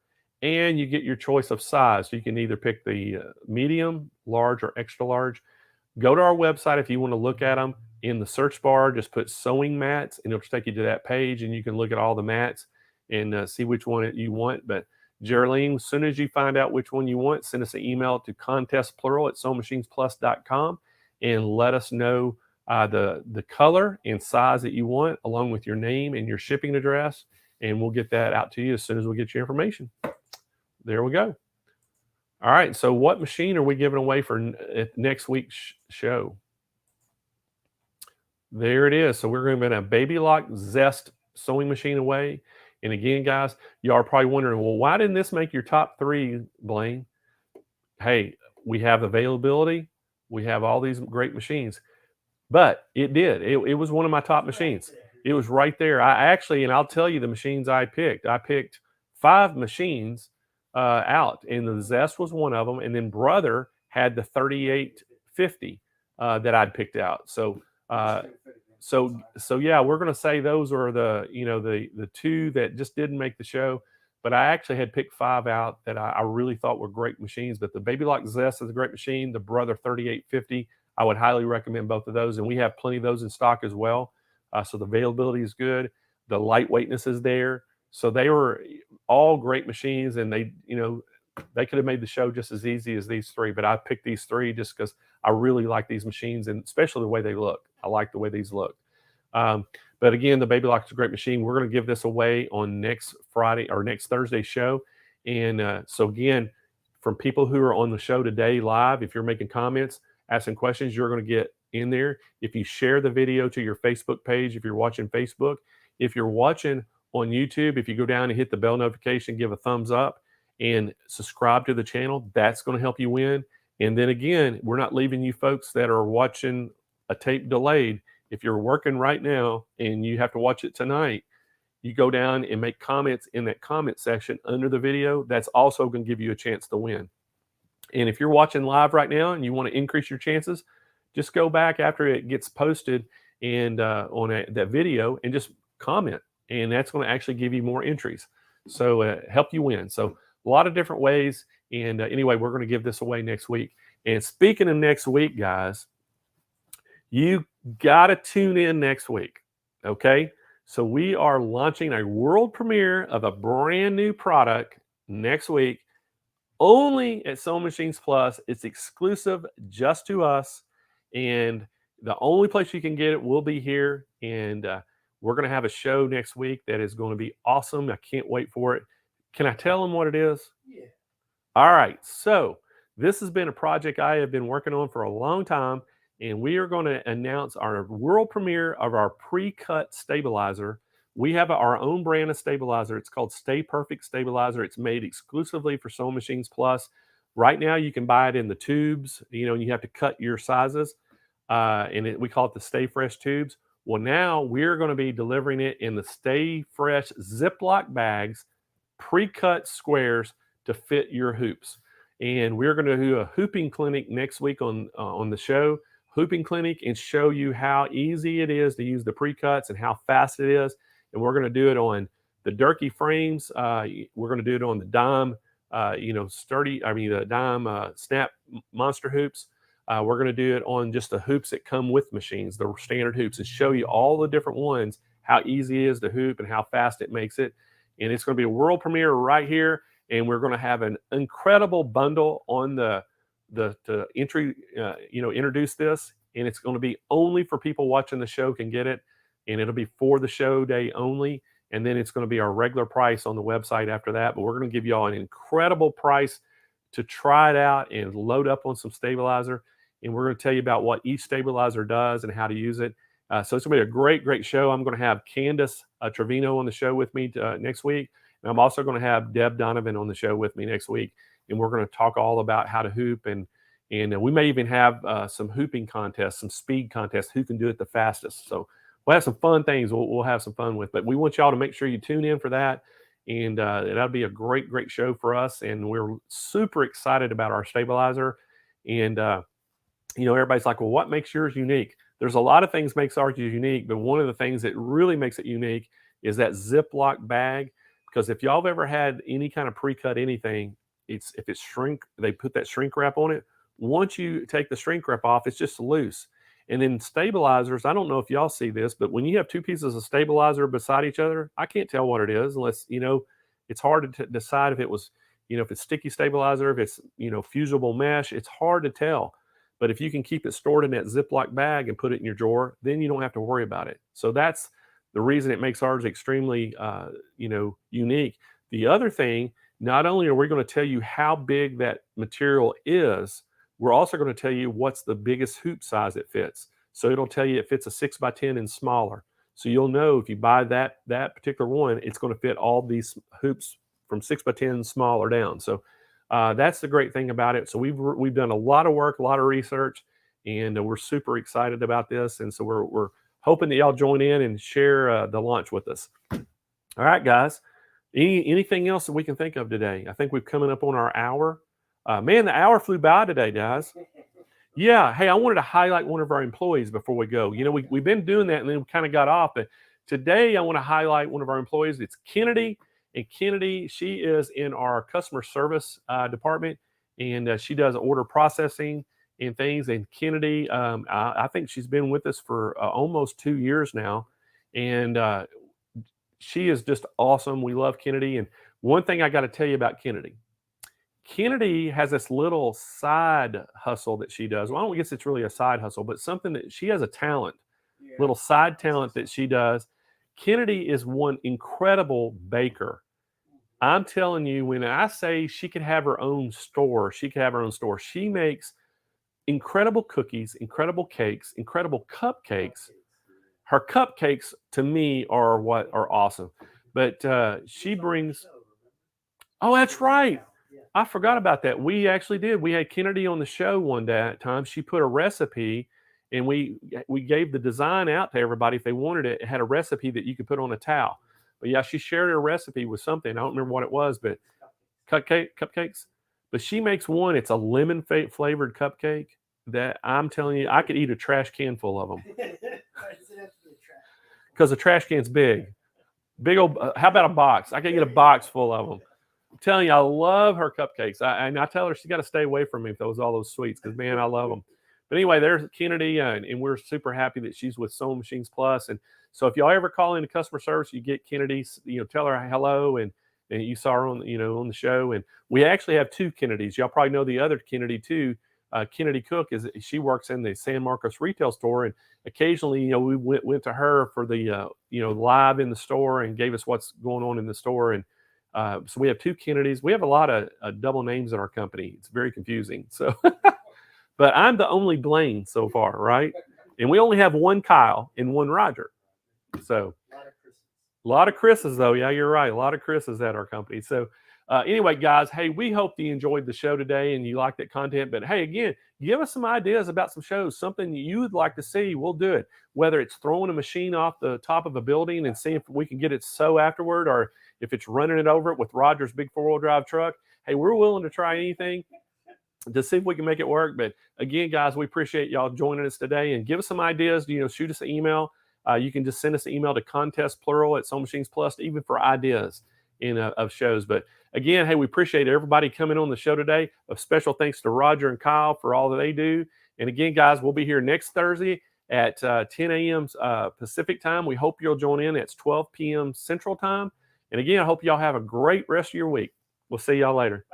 and you get your choice of size. So you can either pick the medium, large, or extra large. Go to our website if you want to look at them. In the search bar, just put sewing mats, and it'll take you to that page, and you can look at all the mats and see which one you want. But Geraldine, as soon as you find out which one you want, send us an email to contestplural@SewingMachinesPlus.com and let us know the color and size that you want, along with your name and your shipping address, and we'll get that out to you as soon as we get your information. There we go. All right, so what machine are we giving away for next week's show? There it is. So we're going to give a Baby Lock Zest sewing machine away. And again, guys, y'all are probably wondering, well, why didn't this make your top 3, Blaine? Hey, we have availability. We have all these great machines. But it did. It was one of my top machines. It was right there. And I'll tell you the machines I picked. I picked 5 machines out, and the Zest was one of them. And then Brother had the 3850 that I'd picked out. So yeah, we're going to say those are the 2 that just didn't make the show. But I actually had picked 5 out that I really thought were great machines. But the Baby Lock Zest is a great machine. The Brother 3850, I would highly recommend both of those. And we have plenty of those in stock as well. So the availability is good. The lightweightness is there. So they were all great machines, and they could have made the show just as easy as these 3. But I picked these 3 just because I really like these machines, and especially the way they look. I like the way these look. But again, the Baby Lock is a great machine. We're going to give this away on next Friday or next Thursday show. And so again, from people who are on the show today live, if you're making comments, asking questions, you're going to get in there. If you share the video to your Facebook page, if you're watching Facebook, if you're watching on YouTube, if you go down and hit the bell notification, give a thumbs up and subscribe to the channel, that's going to help you win. And then again, we're not leaving you folks that are watching a tape delayed. If you're working right now and you have to watch it tonight you go down and make comments in that comment section under the video, that's also going to give you a chance to win. And if you're watching live right now and you want to increase your chances, just go back after it gets posted and on that video and just comment, and that's going to actually give you more entries. So help you win. So a lot of different ways. And anyway, we're going to give this away next week. And speaking of next week, guys, you got to tune in next week. Okay. So we are launching a world premiere of a brand new product next week, only at Sewing Machines Plus. It's exclusive just to us. And the only place you can get it will be here. And we're going to have a show next week that is going to be awesome. I can't wait for it. Can I tell them what it is? Yeah. All right. So this has been a project I have been working on for a long time. And we are going to announce our world premiere of our pre-cut stabilizer. We have our own brand of stabilizer. It's called Stay Perfect Stabilizer. It's made exclusively for Sewing Machines Plus. Right now, you can buy it in the tubes, and you have to cut your sizes. We call it the Stay Fresh tubes. Well, now we're going to be delivering it in the Stay Fresh Ziploc bags, pre-cut squares to fit your hoops. And we're going to do a hooping clinic next week on the show. Hooping clinic, and show you how easy it is to use the pre-cuts and how fast it is. And we're going to do it on the Durkee frames. We're going to do it on the dime, the dime snap monster hoops. We're going to do it on just the hoops that come with machines, the standard hoops, and show you all the different ones, how easy it is to hoop and how fast it makes it. And it's going to be a world premiere right here. And we're going to have an incredible bundle on the entry, introduce this, and it's going to be only for people watching the show can get it, and it'll be for the show day only, and then it's going to be our regular price on the website after that. But we're going to give you all an incredible price to try it out and load up on some stabilizer, and we're going to tell you about what each stabilizer does and how to use it. So it's going to be a great show. I'm going to have Candace Trevino on the show with me next week, and I'm also going to have Deb Donovan on the show with me next week. And we're going to talk all about how to hoop, and we may even have some hooping contests, some speed contests, who can do it the fastest. So we'll have some fun things we'll have some fun with. But we want y'all to make sure you tune in for that, and that'll be a great show for us. And we're super excited about our stabilizer. And everybody's like, well, what makes yours unique? There's a lot of things makes ours unique, but one of the things that really makes it unique is that Ziploc bag. Because if y'all have ever had any kind of pre-cut anything, if it's shrink, they put that shrink wrap on it. Once you take the shrink wrap off, it's just loose. And then stabilizers, I don't know if y'all see this, but when you have two pieces of stabilizer beside each other, I can't tell what it is unless, it's hard to decide if it was, if it's sticky stabilizer, if it's, fusible mesh, it's hard to tell. But if you can keep it stored in that Ziploc bag and put it in your drawer, then you don't have to worry about it. So that's the reason it makes ours extremely, unique. The other thing, not only are we going to tell you how big that material is, we're also going to tell you what's the biggest hoop size it fits. So it'll tell you it fits a 6x10 and smaller. So you'll know if you buy that particular one, it's going to fit all these hoops from 6x10 and smaller down. So that's the great thing about it. So we've done a lot of work, a lot of research, and we're super excited about this. And so we're hoping that y'all join in and share the launch with us. All right, guys. Anything else that we can think of today? I think we're coming up on our hour. Man, the hour flew by today, guys. Yeah. Hey, I wanted to highlight one of our employees before we go. We've been doing that, and then we kind of got off. But today, I want to highlight one of our employees. It's Kennedy. And Kennedy, she is in our customer service department, and she does order processing and things. And Kennedy, I think she's been with us for almost 2 years now. And she is just awesome. We love Kennedy. And one thing I got to tell you about Kennedy has this little side hustle that she does. Well, I don't guess it's really a side hustle, but something that she has a talent, little side talent that she does. Kennedy is one incredible baker. I'm telling you, when I say she could have her own store, she could have her own store. She makes incredible cookies, incredible cakes, incredible cupcakes. Her cupcakes, to me, are what are awesome. But she brings... Oh, that's right. I forgot about that. We actually did. We had Kennedy on the show one time. She put a recipe, and we gave the design out to everybody if they wanted it. It had a recipe that you could put on a towel. But yeah, she shared her recipe with something. I don't remember what it was, but cupcakes. But she makes one. It's a lemon flavored cupcake that I'm telling you, I could eat a trash can full of them Why does it have to be a trash? because the trash can's big. Big old. How about a box? I could get a box full of them. I'm telling you, I love her cupcakes. And I tell her she's got to stay away from me if those all those sweets because man, I love them. But anyway, there's Kennedy, and we're super happy that she's with Sewing Machines Plus. And so if y'all ever call into customer service, you get Kennedy, tell her hello, and you saw her on on the show. And we actually have two Kennedys. Y'all probably know the other Kennedy too. Kennedy Cook she works in the San Marcos retail store, and occasionally we went to her for the live in the store and gave us what's going on in the store. And so we have two Kennedys. We have a lot of double names in our company. It's very confusing. So. But I'm the only Blaine so far, right? And we only have one Kyle and one Roger. So a lot of Chris's though. Yeah, you're right. A lot of Chris's at our company. So anyway, guys, hey, we hope you enjoyed the show today and you liked that content. But hey, again, give us some ideas about some shows, something you would like to see. We'll do it. Whether it's throwing a machine off the top of a building and seeing if we can get it sew afterward, or if it's running it over it with Roger's big 4-wheel drive truck. Hey, we're willing to try anything to see if we can make it work. But again, guys, we appreciate y'all joining us today, and give us some ideas. Shoot us an email. You can just send us an email to contestplural@SewingMachinesPlus, even for ideas of shows. But again, hey, we appreciate everybody coming on the show today. A special thanks to Roger and Kyle for all that they do. And again, guys, we'll be here next Thursday at 10 a.m. Pacific time. We hope you'll join in. It's 12 p.m. Central time. And again, I hope y'all have a great rest of your week. We'll see y'all later.